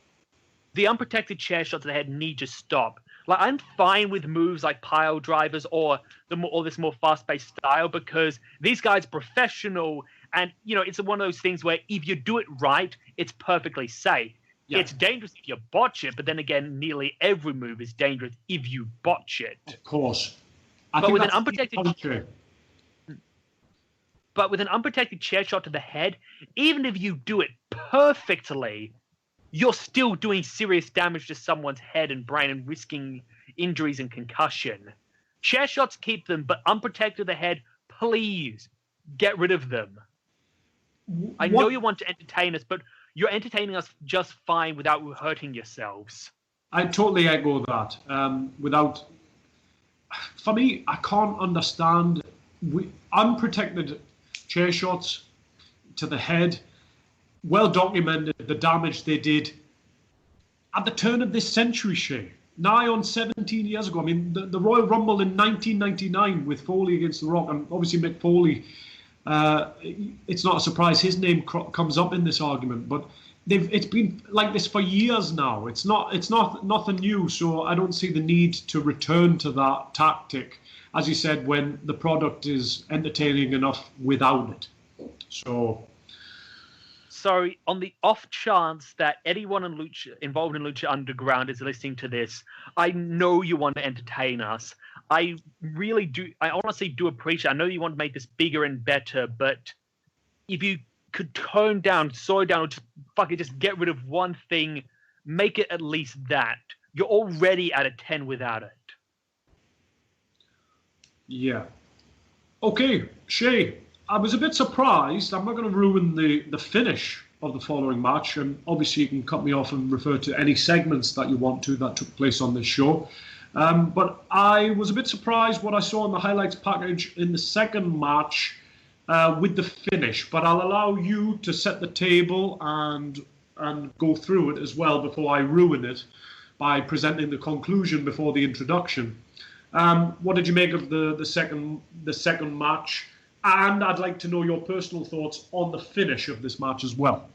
the unprotected chair shots to the head need to stop. Like, I'm fine with moves like pile drivers or this more fast-paced style, because these guys are professional, and it's one of those things where if you do it right, it's perfectly safe. Yeah. It's dangerous if you botch it, but then again, nearly every move is dangerous if you botch it. Of course. But with an unprotected chair shot to the head, even if you do it perfectly, you're still doing serious damage to someone's head and brain and risking injuries and concussion. Chair shots keep them, but unprotected the head, please get rid of them. I know you want to entertain us, but you're entertaining us just fine without hurting yourselves. I totally echo that. For me, I can't understand unprotected chair shots to the head. Well documented the damage they did at the turn of this century, Shay. Nigh on 17 years ago. I mean, the Royal Rumble in 1999 with Foley against The Rock, and obviously Mick Foley. It's not a surprise his name comes up in this argument, but it's been like this for years now. It's not nothing new, so I don't see the need to return to that tactic. as you said, when the product is entertaining enough without it. So on the off chance that anyone in Lucha, involved in Lucha Underground is listening to this, I know you want to entertain us. I really do. I honestly do appreciate. I know you want to make this bigger and better, but if you could slow down, or just get rid of one thing, make it at least that. You're already at a 10 without it. yeah. Okay, Shay, I was a bit surprised. I'm not going to ruin the finish of the following match, and obviously you can cut me off and refer to any segments that you want to that took place on this show. But I was a bit surprised what I saw in the highlights package in the second match with the finish. But I'll allow you to set the table and go through it as well before I ruin it by presenting the conclusion before the introduction. What did you make of the second match? And I'd like to know your personal thoughts on the finish of this match as well.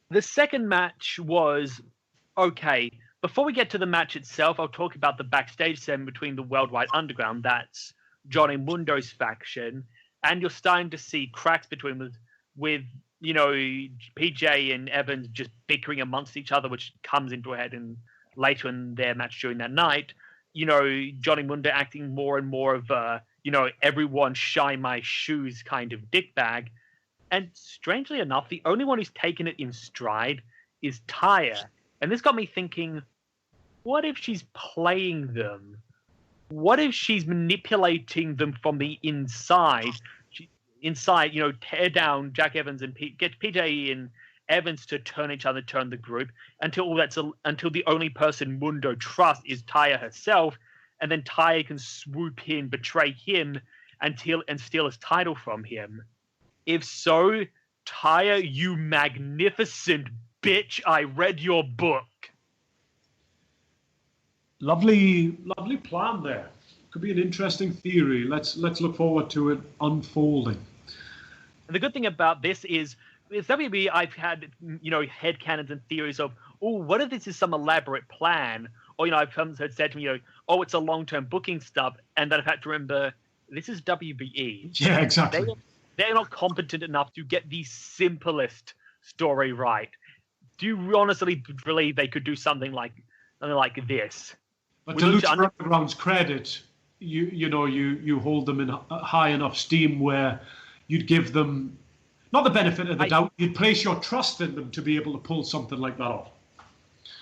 The second match was okay. Before we get to the match itself, I'll talk about the backstage segment between the Worldwide Underground. That's Johnny Mundo's faction. And you're starting to see cracks between with PJ and Evans just bickering amongst each other, which comes into a head later in their match during that night. Johnny Mundo acting more and more of everyone shine my shoes kind of dickbag. And strangely enough, the only one who's taken it in stride is Taya. And this got me thinking, what if she's playing them? What if she's manipulating them from the inside? Tear down Jack Evans and get PJ and Evans to turn the group until the only person Mundo trusts is Taya herself, and then Taya can swoop in, betray him, and steal his title from him. If so, Taya, you magnificent bitch, I read your book. Lovely plan there. Could be an interesting theory. Let's look forward to it unfolding. And the good thing about this is, with WB, I've had headcanons and theories of, what if this is some elaborate plan? Or I've said to me, it's a long-term booking stuff, and then I've had to remember this is WBE. Yeah, exactly. They're not competent enough to get the simplest story right. Do you honestly believe they could do something like this? But to Lucha Underground's credit, you hold them in high enough esteem where you'd give them not the benefit of the doubt, you'd place your trust in them to be able to pull something like that off.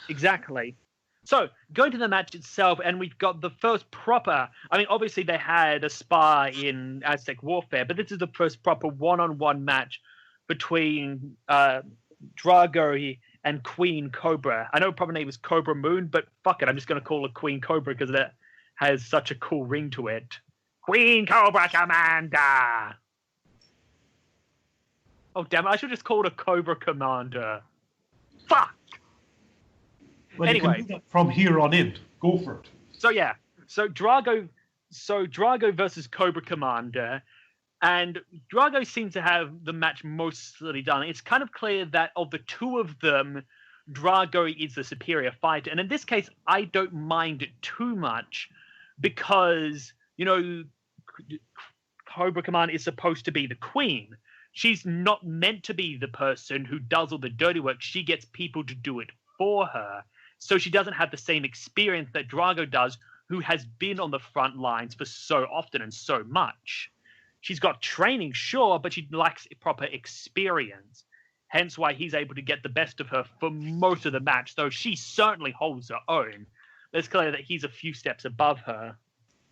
Exactly. So, going to the match itself, and we've got the first proper... obviously they had a spar in Aztec Warfare, but this is the first proper one-on-one match between Drago and Queen Cobra. I know her proper name is Cobra Moon, but fuck it, I'm just going to call her Queen Cobra because that has such a cool ring to it. Queen Cobra Commander! Oh, damn it, I should just call her Cobra Commander. Fuck! Well, anyway, you can do that from here on in. Go for it. So Drago versus Cobra Commander, and Drago seems to have the match mostly done. It's kind of clear that of the two of them, Drago is the superior fighter, and in this case, I don't mind it too much because Cobra Commander is supposed to be the queen. She's not meant to be the person who does all the dirty work. She gets people to do it for her. So she doesn't have the same experience that Drago does, who has been on the front lines for so often and so much. She's got training, sure, but she lacks proper experience. Hence why he's able to get the best of her for most of the match, though she certainly holds her own. It's clear that he's a few steps above her.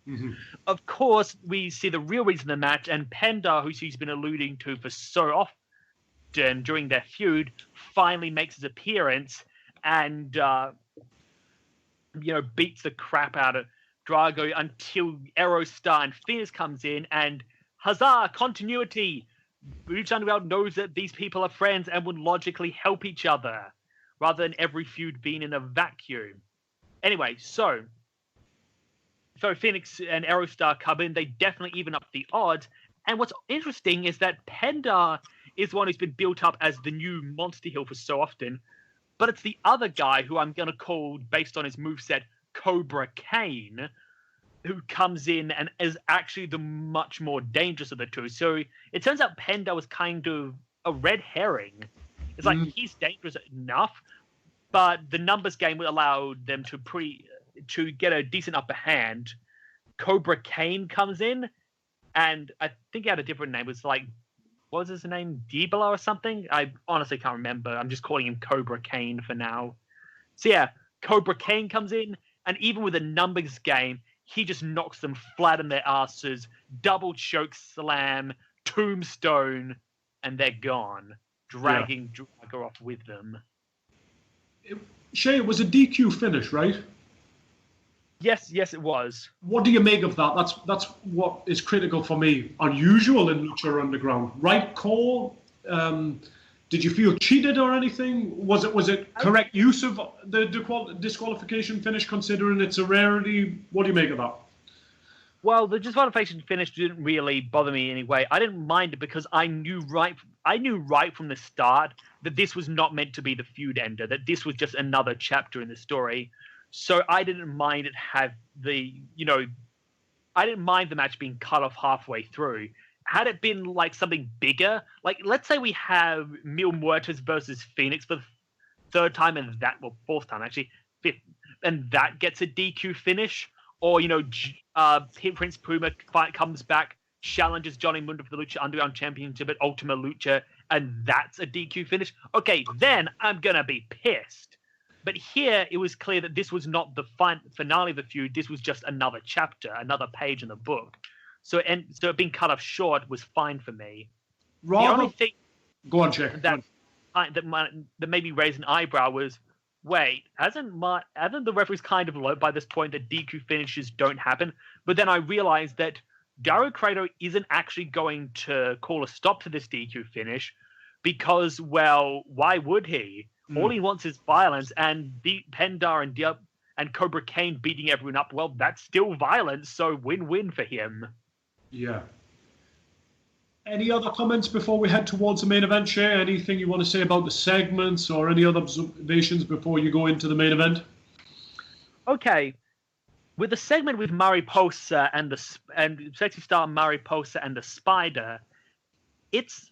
Mm-hmm. Of course, we see the real reason of the match, and Penda, who she's been alluding to for so often during their feud, finally makes his appearance and beats the crap out of Drago until Aerostar and Phoenix comes in, and huzzah, continuity! Lucha Underground knows that these people are friends and would logically help each other, rather than every feud being in a vacuum. Anyway, so Phoenix and Aerostar come in, they definitely even up the odds, and what's interesting is that Penda is one who's been built up as the new monster heel for so often, but it's the other guy who I'm going to call, based on his moveset, Cobra Kane, who comes in and is actually the much more dangerous of the two. So it turns out Penda was kind of a red herring. It's like he's dangerous enough, but the numbers game allowed them to get a decent upper hand. Cobra Kane comes in, and I think he had a different name. It was like, what was his name? Dibala or something? I honestly can't remember. I'm just calling him Cobra Kane for now. So yeah, Cobra Kane comes in, and even with a numbers game, he just knocks them flat on their asses, double choke slam, tombstone, and they're gone, dragging Drago off with them. Shay, it was a DQ finish, right? Yes, it was. What do you make of that? That's what is critical for me. Unusual in Lucha Underground. Right call? Did you feel cheated or anything? Was it correct use of the disqualification finish, considering it's a rarity? What do you make of that? Well, the disqualification finish didn't really bother me anyway. I didn't mind it because I knew right from the start that this was not meant to be the feud ender, that this was just another chapter in the story. So I didn't mind it I didn't mind the match being cut off halfway through. Had it been like something bigger, like let's say we have Mil Muertes versus Phoenix for the third time fourth time actually, fifth, and that gets a DQ finish, or Prince Puma comes back, challenges Johnny Mundo for the Lucha Underground Championship at Ultima Lucha, and that's a DQ finish. Okay, then I'm gonna be pissed. But here, it was clear that this was not the finale of the feud. This was just another chapter, another page in the book. So it being cut off short was fine for me. The only thing go on, Jay. that made me raise an eyebrow was, wait, hasn't the referees kind of learned by this point that DQ finishes don't happen? But then I realized that Dario Cueto isn't actually going to call a stop to this DQ finish because, well, why would he? All he wants is violence, and Penda and Cobra Kane beating everyone up. Well, that's still violence, so win-win for him. Yeah. Any other comments before we head towards the main event, Shay? Anything you want to say about the segments or any other observations before you go into the main event? Okay. With the segment with Mariposa and Sexy Star Mariposa and the Spider, it's...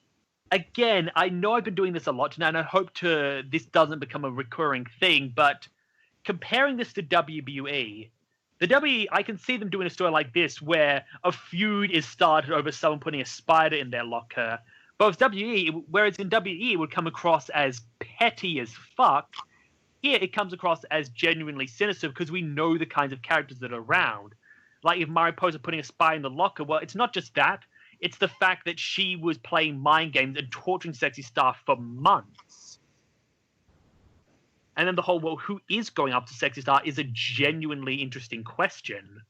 Again, I know I've been doing this a lot now, and I hope this doesn't become a recurring thing, but comparing this to WWE, I can see them doing a story like this where a feud is started over someone putting a spider in their locker. But whereas in WWE it would come across as petty as fuck, here it comes across as genuinely sinister because we know the kinds of characters that are around. Like if Mariposa putting a spider in the locker, well, it's not just that. It's the fact that she was playing mind games and torturing Sexy Star for months. And then the whole, well, who is going up to Sexy Star is a genuinely interesting question.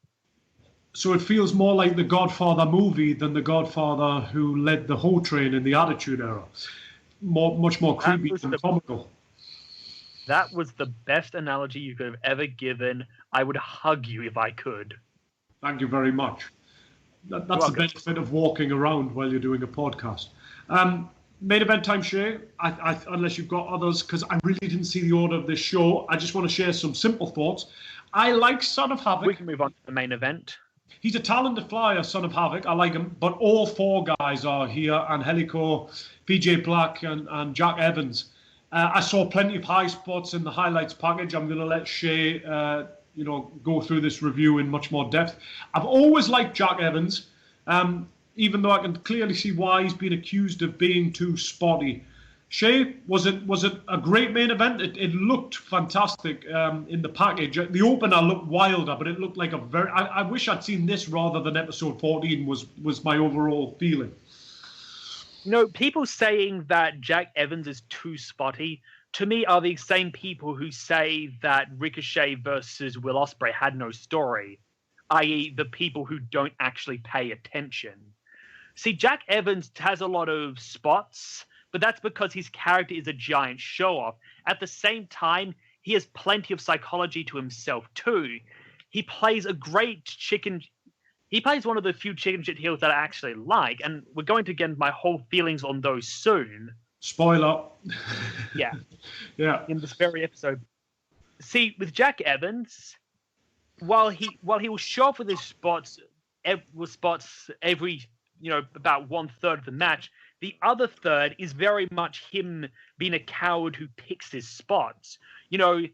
So it feels more like the Godfather movie than the Godfather who led the whole train in the Attitude Era. Much more creepy and comical. That was the best analogy you could have ever given. I would hug you if I could. Thank you very much. That's the benefit of walking around while you're doing a podcast. Main event time, Shay. Unless you've got others, because I really didn't see the order of this show. I just want to share some simple thoughts. I like Son of Havoc. We can move on to the main event. He's a talented flyer, Son of Havoc. I like him. But all four guys are here. Angelico, PJ Black, and Jack Evans. I saw plenty of high spots in the highlights package. I'm going to let Shay go through this review in much more depth. I've always liked Jack Evans, even though I can clearly see why he's been accused of being too spotty. Shay, was it a great main event? It looked fantastic in the package. The opener looked wilder, but it looked like a very... I wish I'd seen this rather than episode 14 was my overall feeling. People saying that Jack Evans is too spotty, to me, are the same people who say that Ricochet versus Will Ospreay had no story, i.e. the people who don't actually pay attention. See, Jack Evans has a lot of spots, but that's because his character is a giant show-off. At the same time, he has plenty of psychology to himself, too. He plays He plays one of the few chicken shit heels that I actually like, and we're going to get my whole feelings on those soon. Spoiler. Yeah. Yeah. In this very episode. See, with Jack Evans, while he will show up with his spots, every about 1/3 of the match, the other third is very much him being a coward who picks his spots. He'll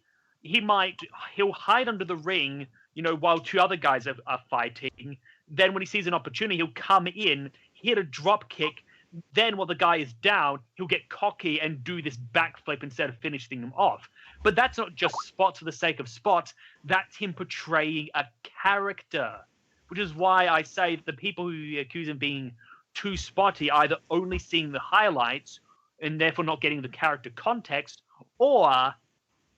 hide under the ring, while two other guys are fighting. Then when he sees an opportunity, he'll come in, hit a drop kick. Then while the guy is down, he'll get cocky and do this backflip instead of finishing him off. But that's not just spots for the sake of spots. That's him portraying a character, which is why I say the people who accuse him being too spotty either only seeing the highlights and therefore not getting the character context, or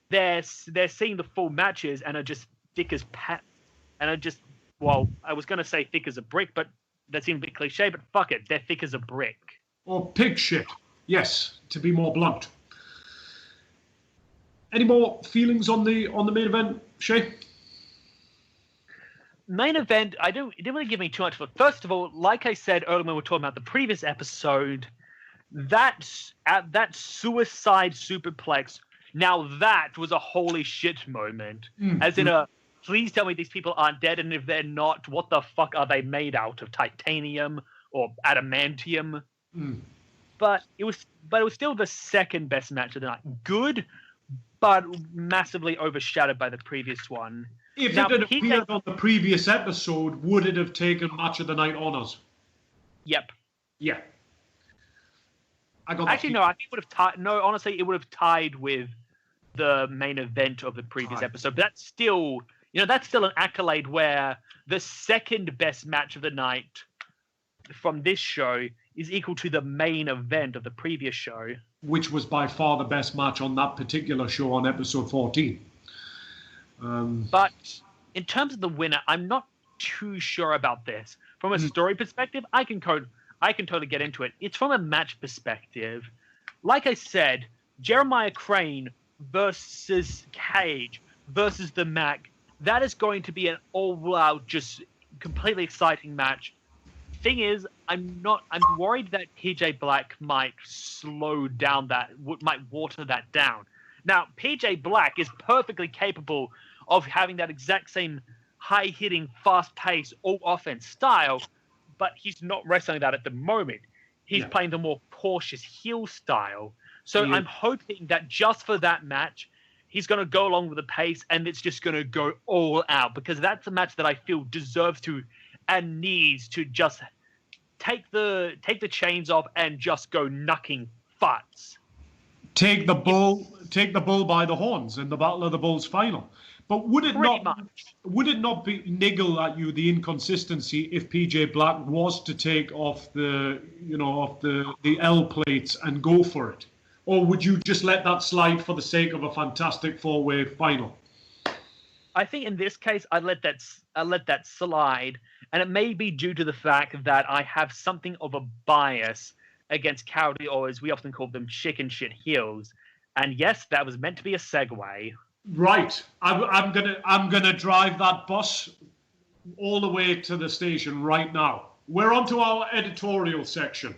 they're seeing the full matches and are just thick as I was going to say thick as a brick, but that seems a bit cliche, but fuck it, they're thick as a brick. Or pig shit. Yes, to be more blunt. Any more feelings on the main event, Shay? Main event, it didn't really give me too much. First of all, like I said earlier when we were talking about the previous episode, that suicide superplex, now that was a holy shit moment. As in please tell me these people aren't dead, and if they're not, what the fuck are they made out of? Titanium or adamantium? But it was still the second best match of the night. Good, but massively overshadowed by the previous one. If it had appeared on the previous episode, would it have taken match of the night honors? Yep. Yeah. Actually, no. I think it would have tied. No, honestly, it would have tied with the main event of the previous episode. But that's still, that's still an accolade where the second best match of the night from this show is equal to the main event of the previous show, which was by far the best match on that particular show on episode 14. But in terms of the winner, I'm not too sure about this. From a story perspective, I can totally get into it. It's from a match perspective. Like I said, Jeremiah Crane versus Cage versus the Mac. That is going to be an all-out, just completely exciting match. Thing is, I'm worried that PJ Black might might water that down. Now, PJ Black is perfectly capable of having that exact same high-hitting, fast-paced, all-offense style, but he's not wrestling that at the moment. He's playing the more cautious heel style. So I'm hoping that just for that match, he's going to go along with the pace, and it's just going to go all out, because that's a match that I feel deserves to and needs to just take the chains off and just go knucking farts. Take the bull by the horns in the Battle of the Bulls final. But would it not be niggle at you the inconsistency if PJ Black was to take off the L plates and go for it? Or would you just let that slide for the sake of a fantastic four-way final? I think in this case, I let that slide, and it may be due to the fact that I have something of a bias against cowardly, or as we often call them, chicken shit heels. And yes, that was meant to be a segue. Right, I'm gonna drive that bus all the way to the station right now. We're on to our editorial section.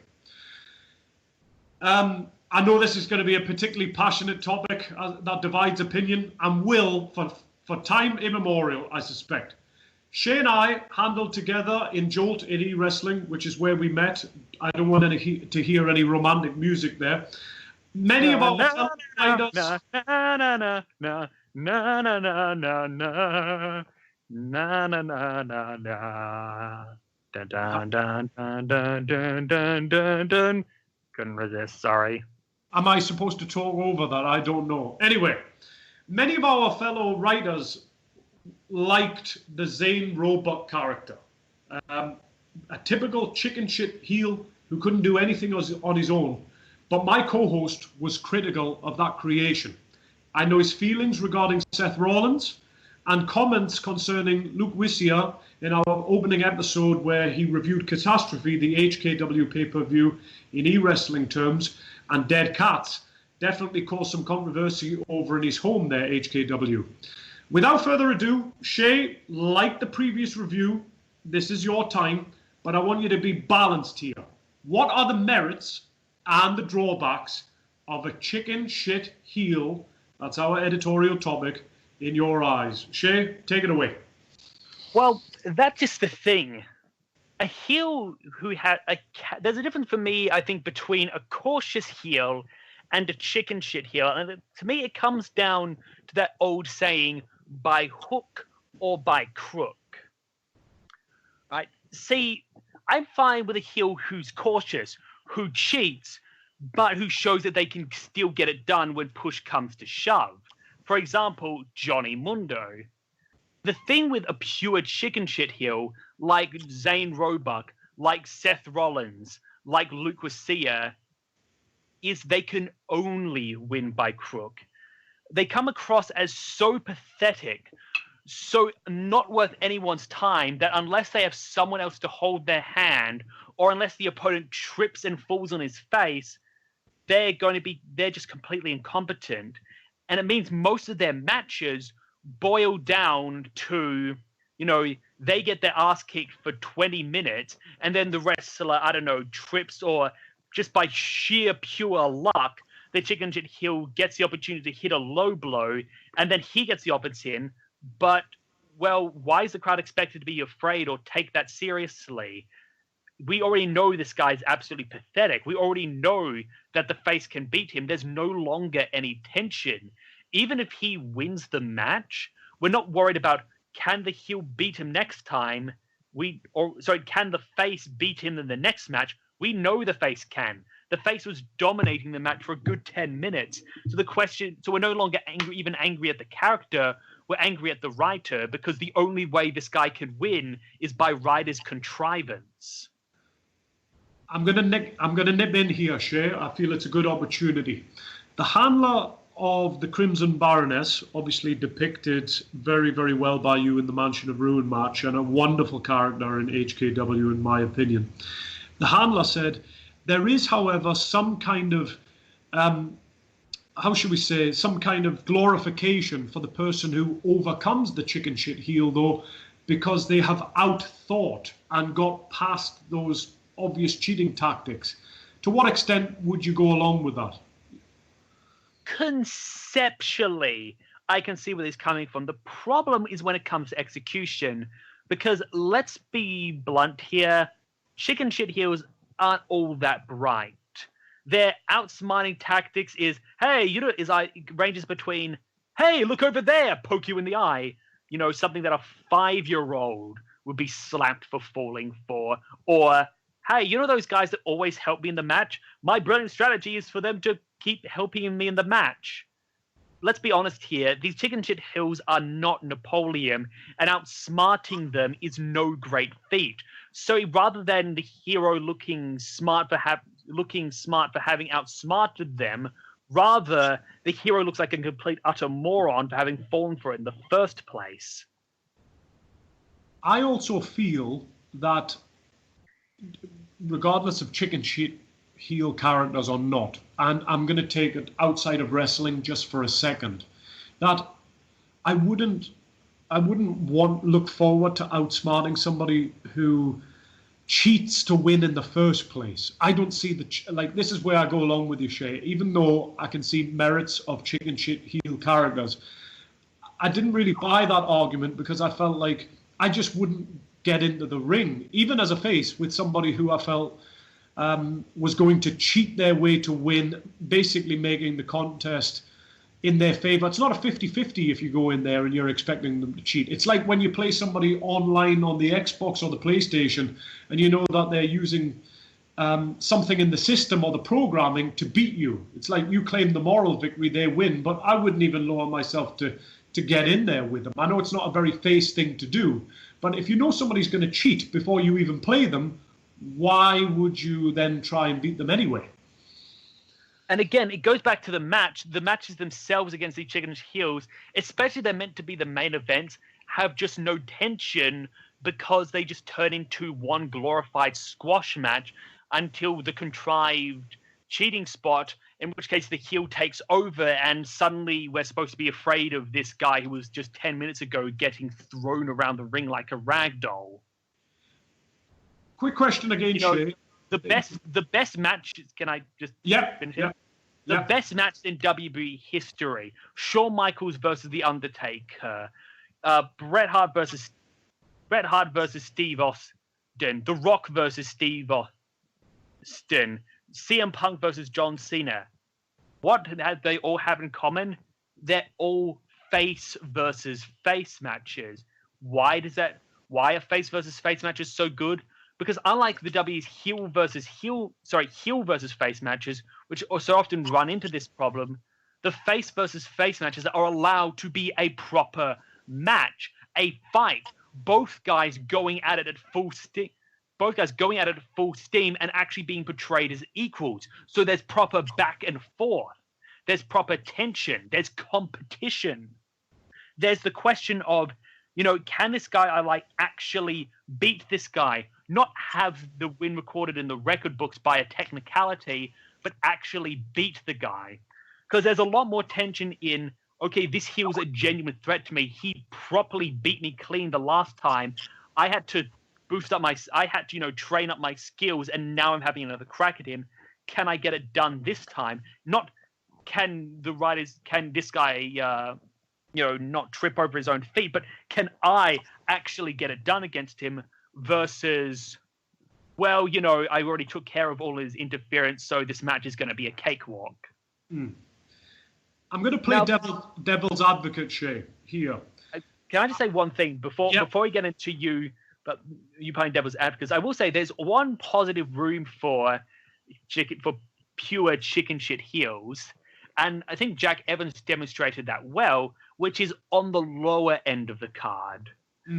I know this is going to be a particularly passionate topic that divides opinion and will for time immemorial, I suspect. Shay and I handled together in Jolt in E-Wrestling, which is where we met. I don't want to hear any romantic music there. Many of our fellow riders. Couldn't resist, sorry. Am I supposed to talk over that? I don't know. Anyway, many of our fellow writers liked the Zane Roebuck character. A typical chicken shit heel who couldn't do anything on his own. But my co-host was critical of that creation. I know his feelings regarding Seth Rollins and comments concerning Luke Wissia in our opening episode where he reviewed Catastrophe, the HKW pay-per-view in e-wrestling terms, and Dead Cats definitely caused some controversy over in his home there, HKW. Without further ado, Shay, like the previous review, this is your time, but I want you to be balanced here. What are the merits and the drawbacks of a chicken shit heel, that's our editorial topic, in your eyes? Shay, take it away. Well, that's just the thing. A heel who had there's a difference for me, I think, between a cautious heel and a chicken shit heel. And to me, it comes down to that old saying, by hook or by crook. Right? See, I'm fine with a heel who's cautious, who cheats, but who shows that they can still get it done when push comes to shove. For example, Johnny Mundo. The thing with a pure chicken shit heel, like Zane Roebuck, like Seth Rollins, like Luke Garcia, is they can only win by crook. They come across as so pathetic, so not worth anyone's time, that unless they have someone else to hold their hand, or unless the opponent trips and falls on his face, they're just completely incompetent. And it means most of their matches boil down to, they get their ass kicked for 20 minutes, and then the wrestler, I don't know, trips, or just by sheer pure luck, the chicken shit heel gets the opportunity to hit a low blow, and then he gets the offense in. But, well, why is the crowd expected to be afraid or take that seriously? We already know this guy's absolutely pathetic. We already know that the face can beat him. There's no longer any tension. Even if he wins the match, we're not worried about, can the heel beat him next time? Can the face beat him in the next match? We know the face can. The face was dominating the match for a good 10 minutes. So we're no longer even angry at the character. We're angry at the writer, because the only way this guy could win is by writer's contrivance. I'm gonna nip in here, Shay. I feel it's a good opportunity. The handler of the Crimson Baroness, obviously depicted very, very well by you in the Mansion of Ruin match, and a wonderful character in HKW, in my opinion. The handler said, there is, however, some kind of, some kind of glorification for the person who overcomes the chicken shit heel, though, because they have outthought and got past those obvious cheating tactics. To what extent would you go along with that? Conceptually, I can see where he's coming from. The problem is when it comes to execution, because let's be blunt here, chicken shit heels aren't all that bright. Their outsmarting tactics is, ranges between, hey, look over there, poke you in the eye. Something that a 5-year-old would be slapped for falling for. Or, hey, those guys that always help me in the match? My brilliant strategy is for them to keep helping me in the match. Let's be honest here. These chicken shit heels are not Napoleon, and outsmarting them is no great feat. So rather than the hero looking smart for having outsmarted them, rather the hero looks like a complete utter moron for having fallen for it in the first place. I also feel that regardless of chicken shit heel characters or not, and I'm going to take it outside of wrestling just for a second, that I wouldn't look forward to outsmarting somebody who cheats to win in the first place. I don't see this is where I go along with you, Shay. Even though I can see merits of chicken shit heel characters, I didn't really buy that argument, because I felt like I just wouldn't get into the ring, even as a face, with somebody who I felt was going to cheat their way to win, basically making the contest in their favor. It's not a 50-50 if you go in there and you're expecting them to cheat. It's like when you play somebody online on the Xbox or the PlayStation, and you know that they're using something in the system or the programming to beat you. It's like you claim the moral victory, they win, but I wouldn't even lower myself to get in there with them. I know it's not a very face thing to do, but if you know somebody's going to cheat before you even play them, why would you then try and beat them anyway? And again, it goes back to the match. The matches themselves against these chicken heels, especially they're meant to be the main events, have just no tension, because they just turn into one glorified squash match until the contrived cheating spot, in which case the heel takes over, and suddenly we're supposed to be afraid of this guy who was just 10 minutes ago getting thrown around the ring like a rag doll. Quick question again, Shay. The best match. Can I just finish it? The best match in WWE history: Shawn Michaels versus The Undertaker, Bret Hart versus Bret Hart versus Steve Austin, The Rock versus Steve Austin, CM Punk versus John Cena. What have they all have in common? They're all face versus face matches. Why are face versus face matches so good? Because unlike the W's heel versus face matches, which so often run into this problem, the face versus face matches are allowed to be a proper match, a fight. Both guys going at it at full steam. And actually being portrayed as equals. So there's proper back and forth. There's proper tension. There's competition. There's the question of, can this guy I like actually beat this guy? Not have the win recorded in the record books by a technicality, but actually beat the guy. Because there's a lot more tension in, okay, this heel's a genuine threat to me. He properly beat me clean the last time. I had to train up my skills, and now I'm having another crack at him. Can I get it done this time? Not can this guy, not trip over his own feet, but can I actually get it done against him versus, I already took care of all his interference, so this match is going to be a cakewalk. I'm going to play devil's advocate, Shay, here. Can I just say one thing before we get into you playing devil's advocate? I will say there's one positive room for pure chicken shit heels, and I think Jack Evans demonstrated that well, which is on the lower end of the card.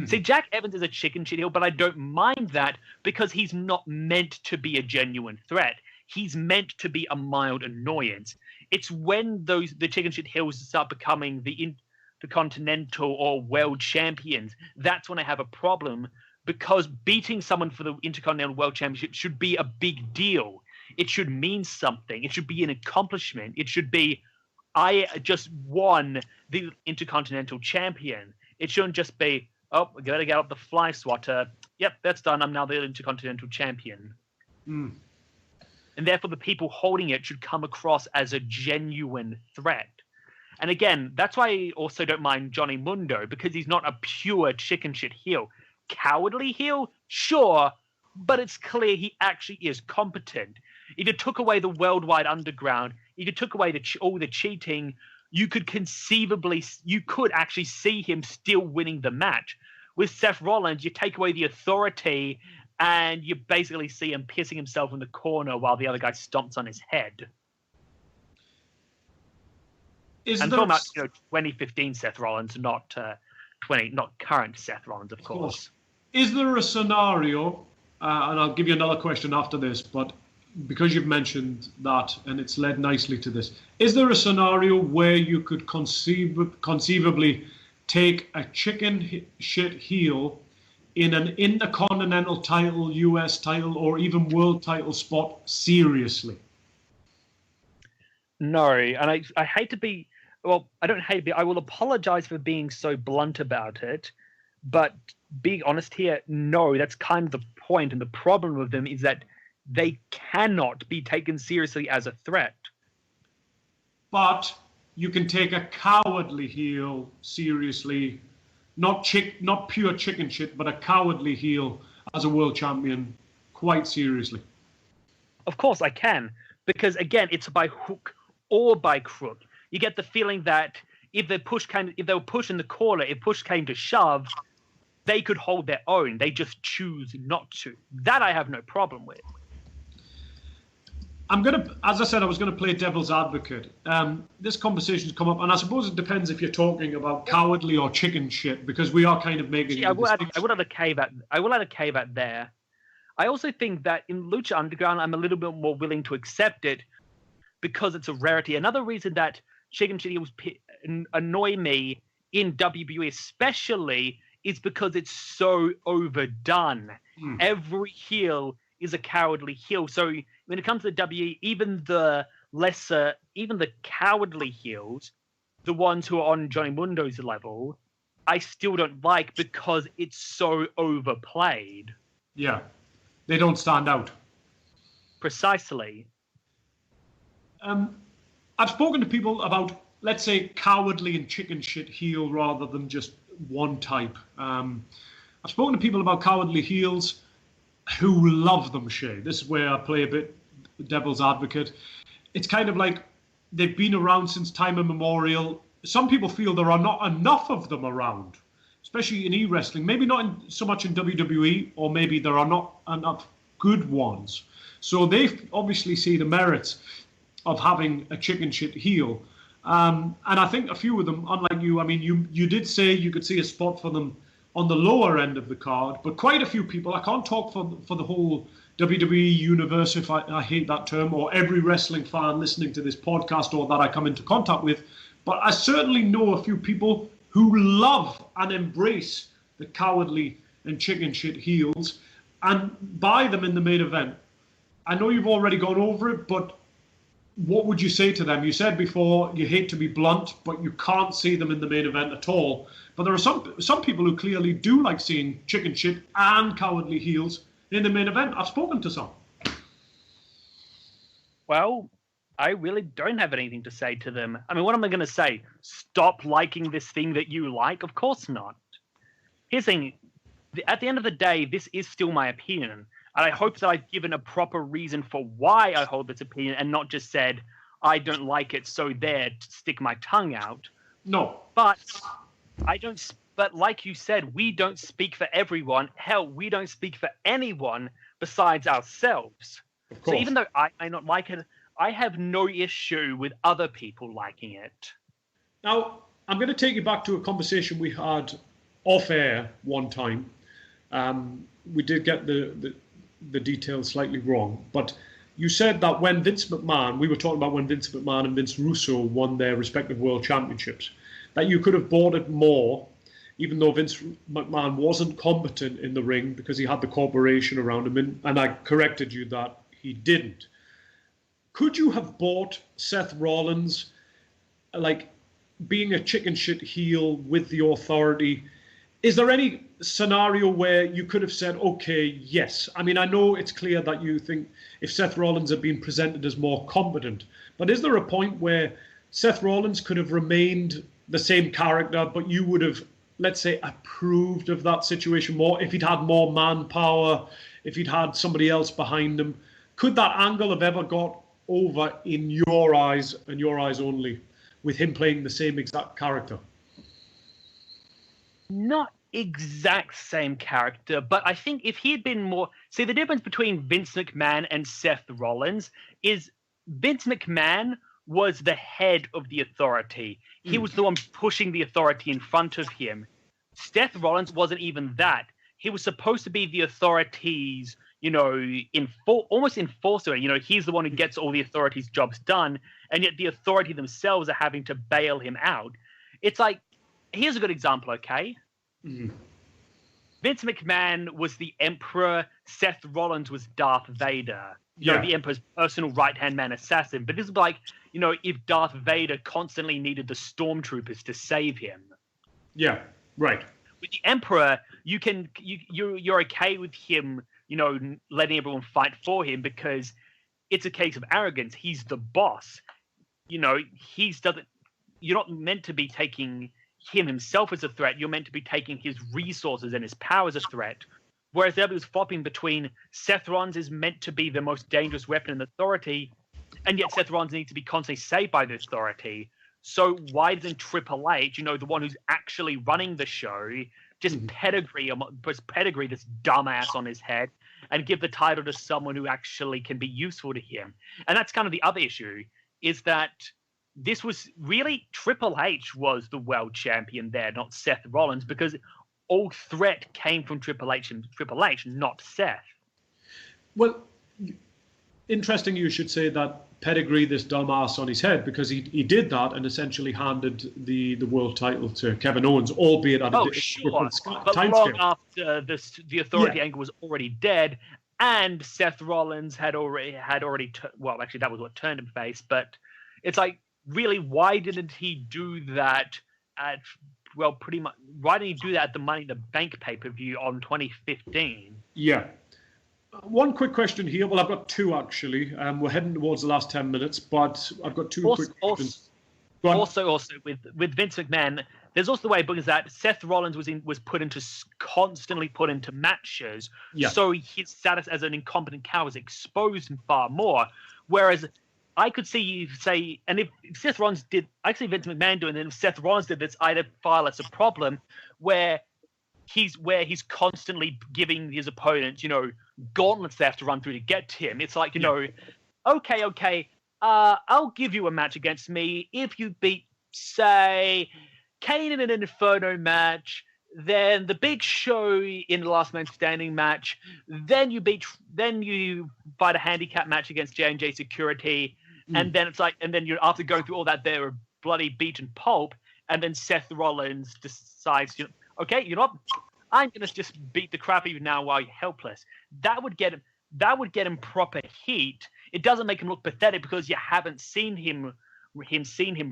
See, Jack Evans is a chicken shit heel, but I don't mind that because he's not meant to be a genuine threat. He's meant to be a mild annoyance. It's when the chicken shit heels start becoming the Intercontinental or World Champions, that's when I have a problem, because beating someone for the Intercontinental World Championship should be a big deal. It should mean something. It should be an accomplishment. It should be, I just won the Intercontinental Champion. It shouldn't just be, oh, we gotta get up the fly swatter. Yep, that's done. I'm now the Intercontinental Champion. And therefore the people holding it should come across as a genuine threat. And again, that's why I also don't mind Johnny Mundo, because he's not a pure chicken shit heel. Cowardly heel? Sure, but it's clear he actually is competent. If you took away the Worldwide Underground, if you took away all the cheating, you could actually see him still winning the match. With Seth Rollins, you take away the authority, and you basically see him pissing himself in the corner while the other guy stomps on his head. I'm talking about 2015 Seth Rollins, not current Seth Rollins, of course. Is there a scenario, and I'll give you another question after this, but because you've mentioned that and it's led nicely to this, is there a scenario where you could conceivably take a chicken shit heel in an Intercontinental title, US title, or even world title spot seriously? No, and I hate to be, well, I don't hate to be, I will apologize for being so blunt about it, but being honest here, no, that's kind of the point, and the problem with them is that they cannot be taken seriously as a threat. But you can take a cowardly heel seriously, not pure chicken shit, but a cowardly heel as a world champion quite seriously. Of course I can, because again, it's by hook or by crook. You get the feeling that if they were pushing the corner, if push came to shove, they could hold their own. They just choose not to. That I have no problem with. As I said, I was going to play devil's advocate. This conversation's come up, and I suppose it depends if you're talking about cowardly or chicken shit, because we are kind of making. I will add a caveat there. I also think that in Lucha Underground, I'm a little bit more willing to accept it because it's a rarity. Another reason that chicken shit heels annoy me in WWE especially is because it's so overdone. Every heel is a cowardly heel. So when it comes to WWE, even the cowardly heels, the ones who are on Johnny Mundo's level, I still don't like because it's so overplayed. Yeah, they don't stand out. Precisely. I've spoken to people about, let's say, cowardly and chicken shit heel rather than just one type. I've spoken to people about cowardly heels who love them, Shay. This is where I play a bit devil's advocate. It's kind of like they've been around since time immemorial. Some people feel there are not enough of them around, especially in e-wrestling. Maybe not so much in WWE, or maybe there are not enough good ones. So they obviously see the merits of having a chicken shit heel. And I think a few of them, unlike you, I mean, you did say you could see a spot for them on the lower end of the card, but quite a few people, I can't talk for the whole WWE universe, if I hate that term, or every wrestling fan listening to this podcast or that I come into contact with, but I certainly know a few people who love and embrace the cowardly and chicken shit heels and buy them in the main event. I know you've already gone over it, but what would you say to them? You said before you hate to be blunt, but you can't see them in the main event at all. But there are some people who clearly do like seeing chicken shit and cowardly heels in the main event. I've spoken to some. Well, I really don't have anything to say to them. I mean, what am I going to say? Stop liking this thing that you like? Of course not. Here's the thing. At the end of the day, this is still my opinion. And I hope that I've given a proper reason for why I hold this opinion and not just said, I don't like it, so there, stick my tongue out. No. But but like you said, we don't speak for everyone. Hell, we don't speak for anyone besides ourselves. Of course. So even though I may not like it, I have no issue with other people liking it. Now, I'm going to take you back to a conversation we had off air one time. We did get the details slightly wrong, but you said that when Vince McMahon, we were talking about when Vince McMahon and Vince Russo won their respective world championships, that you could have bought it more, even though Vince McMahon wasn't competent in the ring because he had the corporation around him, and I corrected you that he didn't. Could you have bought Seth Rollins, like, being a chicken shit heel with the authority? Is there any scenario where you could have said, okay, yes? I mean, I know it's clear that you think if Seth Rollins had been presented as more competent, but is there a point where Seth Rollins could have remained the same character, but you would have, let's say, approved of that situation more if he'd had more manpower, if he'd had somebody else behind him? Could that angle have ever got over in your eyes and your eyes only, with him playing the same exact character? Not exact same character, but I think if he had been more... See, the difference between Vince McMahon and Seth Rollins is Vince McMahon was the head of the authority. He was the one pushing the authority in front of him. Seth Rollins wasn't even that. He was supposed to be the authority's, almost enforcer. He's the one who gets all the authority's jobs done, and yet the authority themselves are having to bail him out. It's like, here's a good example, okay? Mm-hmm. Vince McMahon was the Emperor. Seth Rollins was Darth Vader. The Emperor's personal right-hand man assassin. But this is like, if Darth Vader constantly needed the stormtroopers to save him. Yeah, right. With the Emperor, you're okay with him, letting everyone fight for him because it's a case of arrogance. He's the boss. You're not meant to be taking him himself as a threat. You're meant to be taking his resources and his power as a threat. Whereas everybody's flopping between Seth Rollins is meant to be the most dangerous weapon in the authority, and yet Seth Rollins needs to be constantly saved by the authority. So why doesn't Triple H, the one who's actually running the show, just pedigree this dumbass on his head and give the title to someone who actually can be useful to him? And that's kind of the other issue, is that this was really Triple H was the world champion there, not Seth Rollins, because all threat came from Triple H, not Seth. Well, interesting you should say that pedigree this dumbass on his head, because he did that and essentially handed the world title to Kevin Owens, albeit at a different but time long scale. after the authority angle was already dead, and Seth Rollins had already actually that was what turned him face. But it's like, really, why didn't he do that at pretty much? Why didn't he do that at the Money in the Bank pay-per-view on 2015? Yeah. One quick question here. Well, I've got two actually. We're heading towards the last 10 minutes, but I've got two quick questions. Also, with Vince McMahon, there's also the way because that Seth Rollins was constantly put into matches, so his status as an incompetent cow was exposed far more. Whereas I could see you say, and if Seth Rollins did, I could see Vince McMahon doing it. And if Seth Rollins did this, I'd far less a problem. Where he's constantly giving his opponents, gauntlets they have to run through to get to him. It's like, okay, I'll give you a match against me if you beat, say, Kane in an Inferno match, then the Big Show in the Last Man Standing match, then you fight a handicap match against J&J Security, and then it's like, and then after going through all that, they're bloody beaten pulp, and then Seth Rollins decides, okay, you know what? I'm gonna just beat the crap out of you now while you're helpless. That would get him proper heat. It doesn't make him look pathetic because you haven't seen him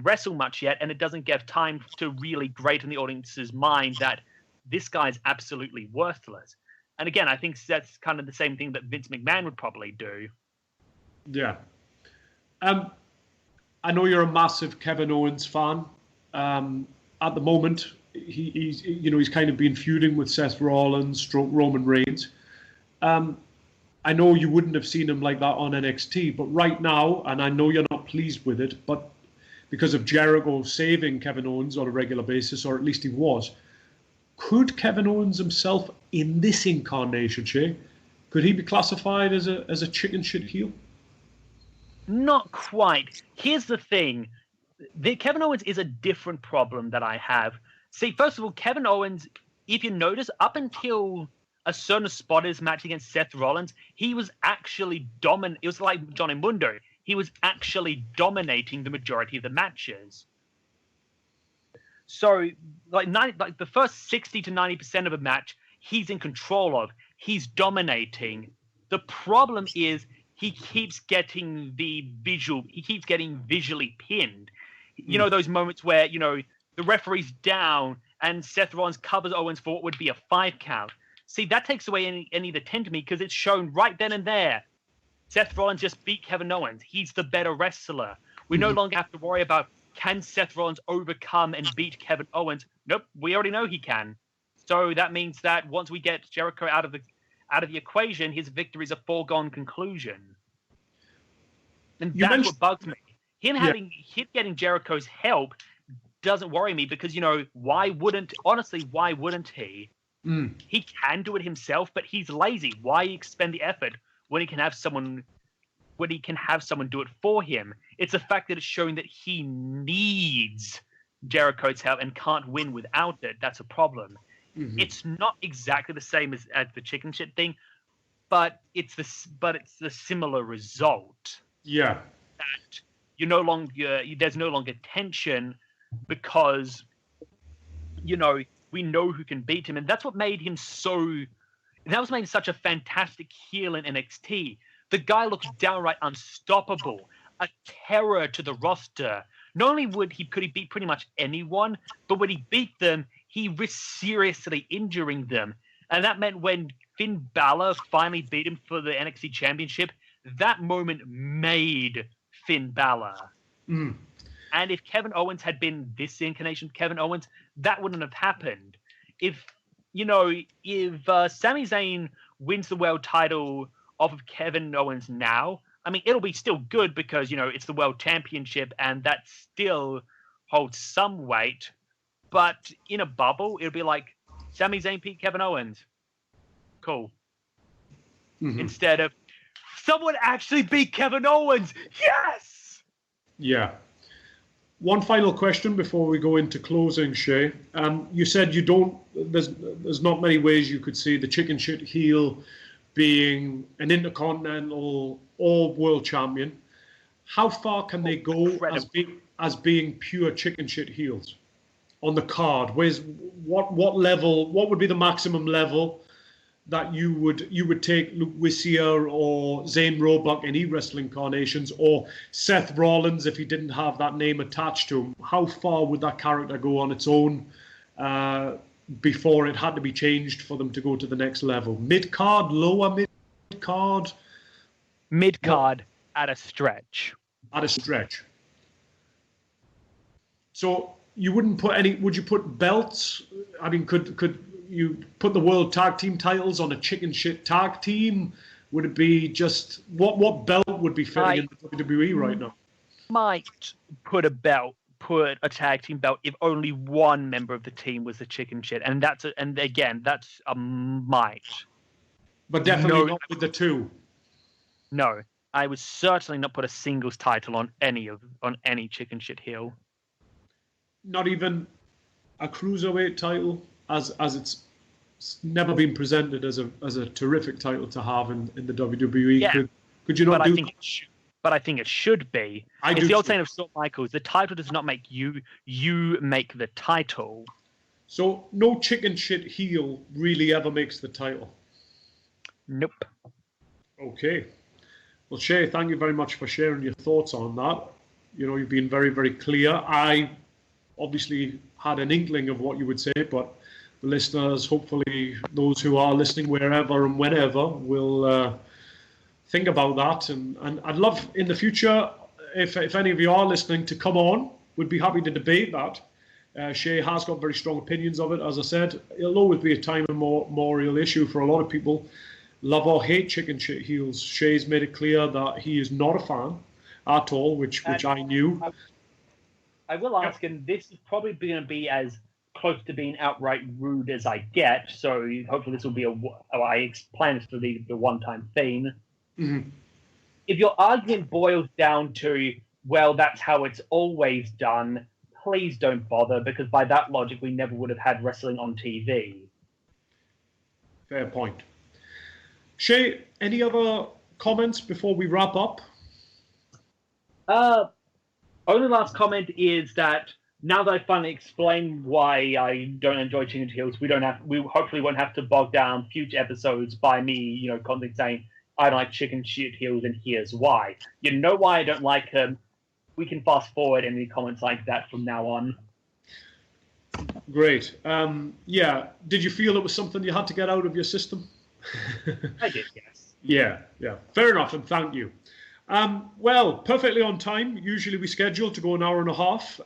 wrestle much yet, and it doesn't give time to really grate in the audience's mind that this guy's absolutely worthless. And again, I think that's kind of the same thing that Vince McMahon would probably do. Yeah. I know you're a massive Kevin Owens fan. At the moment, he's kind of been feuding with Seth Rollins, Roman Reigns. I know you wouldn't have seen him like that on NXT, but right now, and I know you're not pleased with it, but because of Jericho saving Kevin Owens on a regular basis, or at least he was, could Kevin Owens himself in this incarnation, Shay, could he be classified as a chicken shit heel? Not quite. Here's the thing. Kevin Owens is a different problem that I have. See, first of all, Kevin Owens, if you notice, up until a certain spot in his match against Seth Rollins, he was actually dominant. It was like Johnny Mundo. He was actually dominating the majority of the matches. So, like the first 60 to 90% of a match, he's in control of. He's dominating. The problem is he keeps getting visually pinned. You know, those moments where, the referee's down and Seth Rollins covers Owens for what would be a 5 count. See, that takes away any of the 10 to me because it's shown right then and there. Seth Rollins just beat Kevin Owens. He's the better wrestler. We no longer have to worry about, can Seth Rollins overcome and beat Kevin Owens? Nope, we already know he can. So that means that once we get Jericho out of the equation, his victory is a foregone conclusion. And that's what bugs me. Him getting Jericho's help doesn't worry me because, why wouldn't he? He can do it himself, but he's lazy. Why expend the effort when he can have someone do it for him? It's the fact that it's showing that he needs Jericho's help and can't win without it. That's a problem. It's not exactly the same as the chicken shit thing, but it's the similar result. Yeah. That there's no longer tension because we know who can beat him, and that's what made him such a fantastic heel in NXT. The guy looks downright unstoppable, a terror to the roster. Not only could he beat pretty much anyone, but when he beat them, he risked seriously injuring them. And that meant when Finn Balor finally beat him for the NXT Championship, that moment made Finn Balor. And if Kevin Owens had been this incarnation of Kevin Owens, that wouldn't have happened. If Sami Zayn wins the world title off of Kevin Owens now, I mean, it'll be still good because, it's the world championship and that still holds some weight. But in a bubble, it'll be like Sami Zayn beat Kevin Owens. Cool. Instead of someone actually beat Kevin Owens. Yes! Yeah. One final question before we go into closing, Shay. You said there's not many ways you could see the chicken shit heel being an intercontinental or world champion. How far can they go as being pure chicken shit heels on the card? What level? What would be the maximum level that you would take Luke Wissier or Zayn Roebuck in e-wrestling incarnations, or Seth Rollins if he didn't have that name attached to him? How far would that character go on its own before it had to be changed for them to go to the next level? Mid-card, lower mid-card? Mid-card at a stretch. At a stretch. So you wouldn't put any. Would you put belts? I mean, could you put the world tag team titles on a chicken shit tag team? Would it be just what belt would be fitting in the WWE right now? Might put a tag team belt if only one member of the team was the chicken shit, and that's a might. But definitely not with the two. No, I would certainly not put a singles title on any chicken shit heel. Not even a cruiserweight title, as it's never been presented as a terrific title to have in the WWE. Yeah, could you not do? But I think it should be. It's the old saying of Shawn Michaels: the title does not make you; you make the title. So no chicken shit heel really ever makes the title. Nope. Okay. Well, Shay, thank you very much for sharing your thoughts on that. You know, you've been very, very clear. I obviously had an inkling of what you would say, but the listeners, hopefully those who are listening wherever and whenever, will think about that. And I'd love in the future, if any of you are listening, to come on. We'd be happy to debate that. Shay has got very strong opinions of it. As I said, it'll always be a time memorial issue for a lot of people. Love or hate chicken shit heels. Shay's made it clear that he is not a fan at all, which I knew. I will ask, and this is probably going to be as close to being outright rude as I get, so hopefully this will be I plan this to be the one-time thing. Mm-hmm. If your argument boils down to, well, that's how it's always done, please don't bother, because by that logic, we never would have had wrestling on TV. Fair point. Shay, any other comments before we wrap up? Only last comment is that now that I finally explained why I don't enjoy chicken heels, we hopefully won't have to bog down future episodes by me, constantly saying I don't like chicken shit heels and here's why. You know why I don't like them. We can fast forward any comments like that from now on. Great. Yeah. Did you feel it was something you had to get out of your system? I did, yes. Yeah. Fair enough, and thank you. Well, perfectly on time. Usually we schedule to go an hour and a half.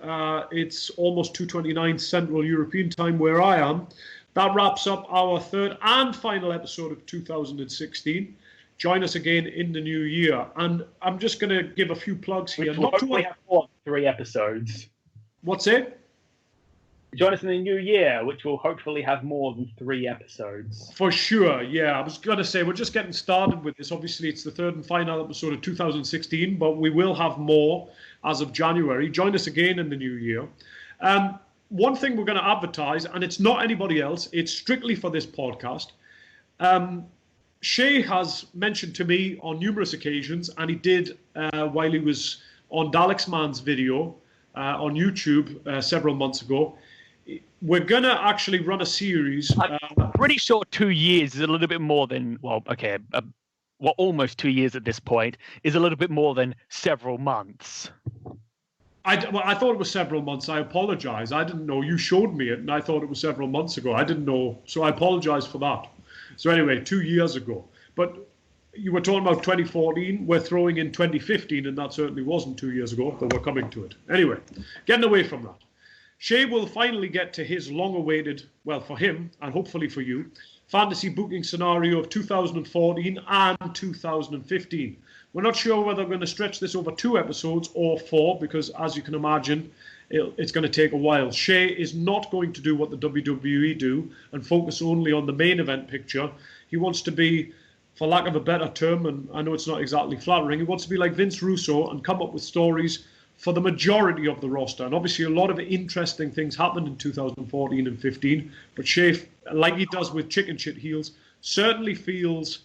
It's almost 2:29 Central European time where I am. That wraps up our third and final episode of 2016. Join us again in the new year. And I'm just going to give a few plugs here. Which will hopefully have 3 episodes. What's it? Join us in the new year, which will hopefully have more than 3 episodes. For sure, yeah. I was going to say, we're just getting started with this. Obviously, it's the third and final episode of 2016, but we will have more as of January. Join us again in the new year. One thing we're going to advertise, and it's not anybody else, it's strictly for this podcast. Shay has mentioned to me on numerous occasions, and he did while he was on Dalek's Man's video on YouTube several months ago. We're going to actually run a series. I'm pretty sure 2 years is a little bit more than, almost 2 years at this point, is a little bit more than several months. I thought it was several months. I apologize. I didn't know. You showed me it, and I thought it was several months ago. I didn't know, so I apologize for that. So anyway, 2 years ago. But you were talking about 2014. We're throwing in 2015, and that certainly wasn't 2 years ago, but we're coming to it. Anyway, getting away from that. Shay will finally get to his long-awaited, well, for him, and hopefully for you, fantasy booking scenario of 2014 and 2015. We're not sure whether we're going to stretch this over 2 episodes or 4, because as you can imagine, it's going to take a while. Shay is not going to do what the WWE do and focus only on the main event picture. He wants to be, for lack of a better term, and I know it's not exactly flattering, he wants to be like Vince Russo and come up with stories for the majority of the roster. And obviously a lot of interesting things happened in 2014 and 15, but Shay, like he does with chicken shit heels, certainly feels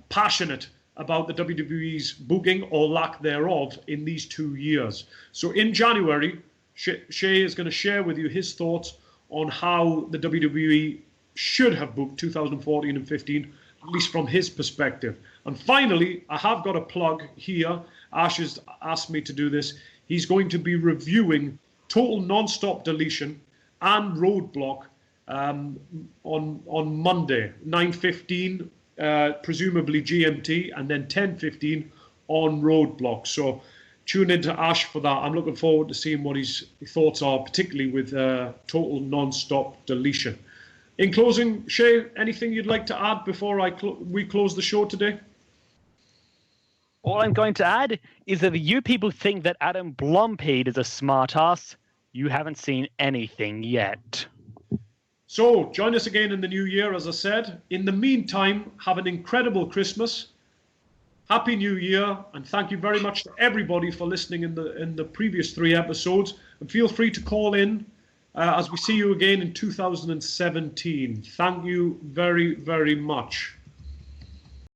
passionate about the WWE's booking or lack thereof in these 2 years. So in January, Shay is going to share with you his thoughts on how the WWE should have booked 2014 and 15, at least from his perspective. And finally, I have got a plug here. Ash has asked me to do this. He's going to be reviewing Total Non-Stop Deletion and Roadblock on Monday, 9:15, presumably GMT, and then 10:15 on Roadblock. So tune into Ash for that. I'm looking forward to seeing what his thoughts are, particularly with total non-stop deletion. In closing, Shay, anything you'd like to add before we close the show today? All I'm going to add is that you people think that Adam Blompeed is a smartass. You haven't seen anything yet. So, join us again in the new year, as I said. In the meantime, have an incredible Christmas. Happy New Year, and thank you very much to everybody for listening in the previous 3 episodes. And feel free to call in as we see you again in 2017. Thank you very, very much.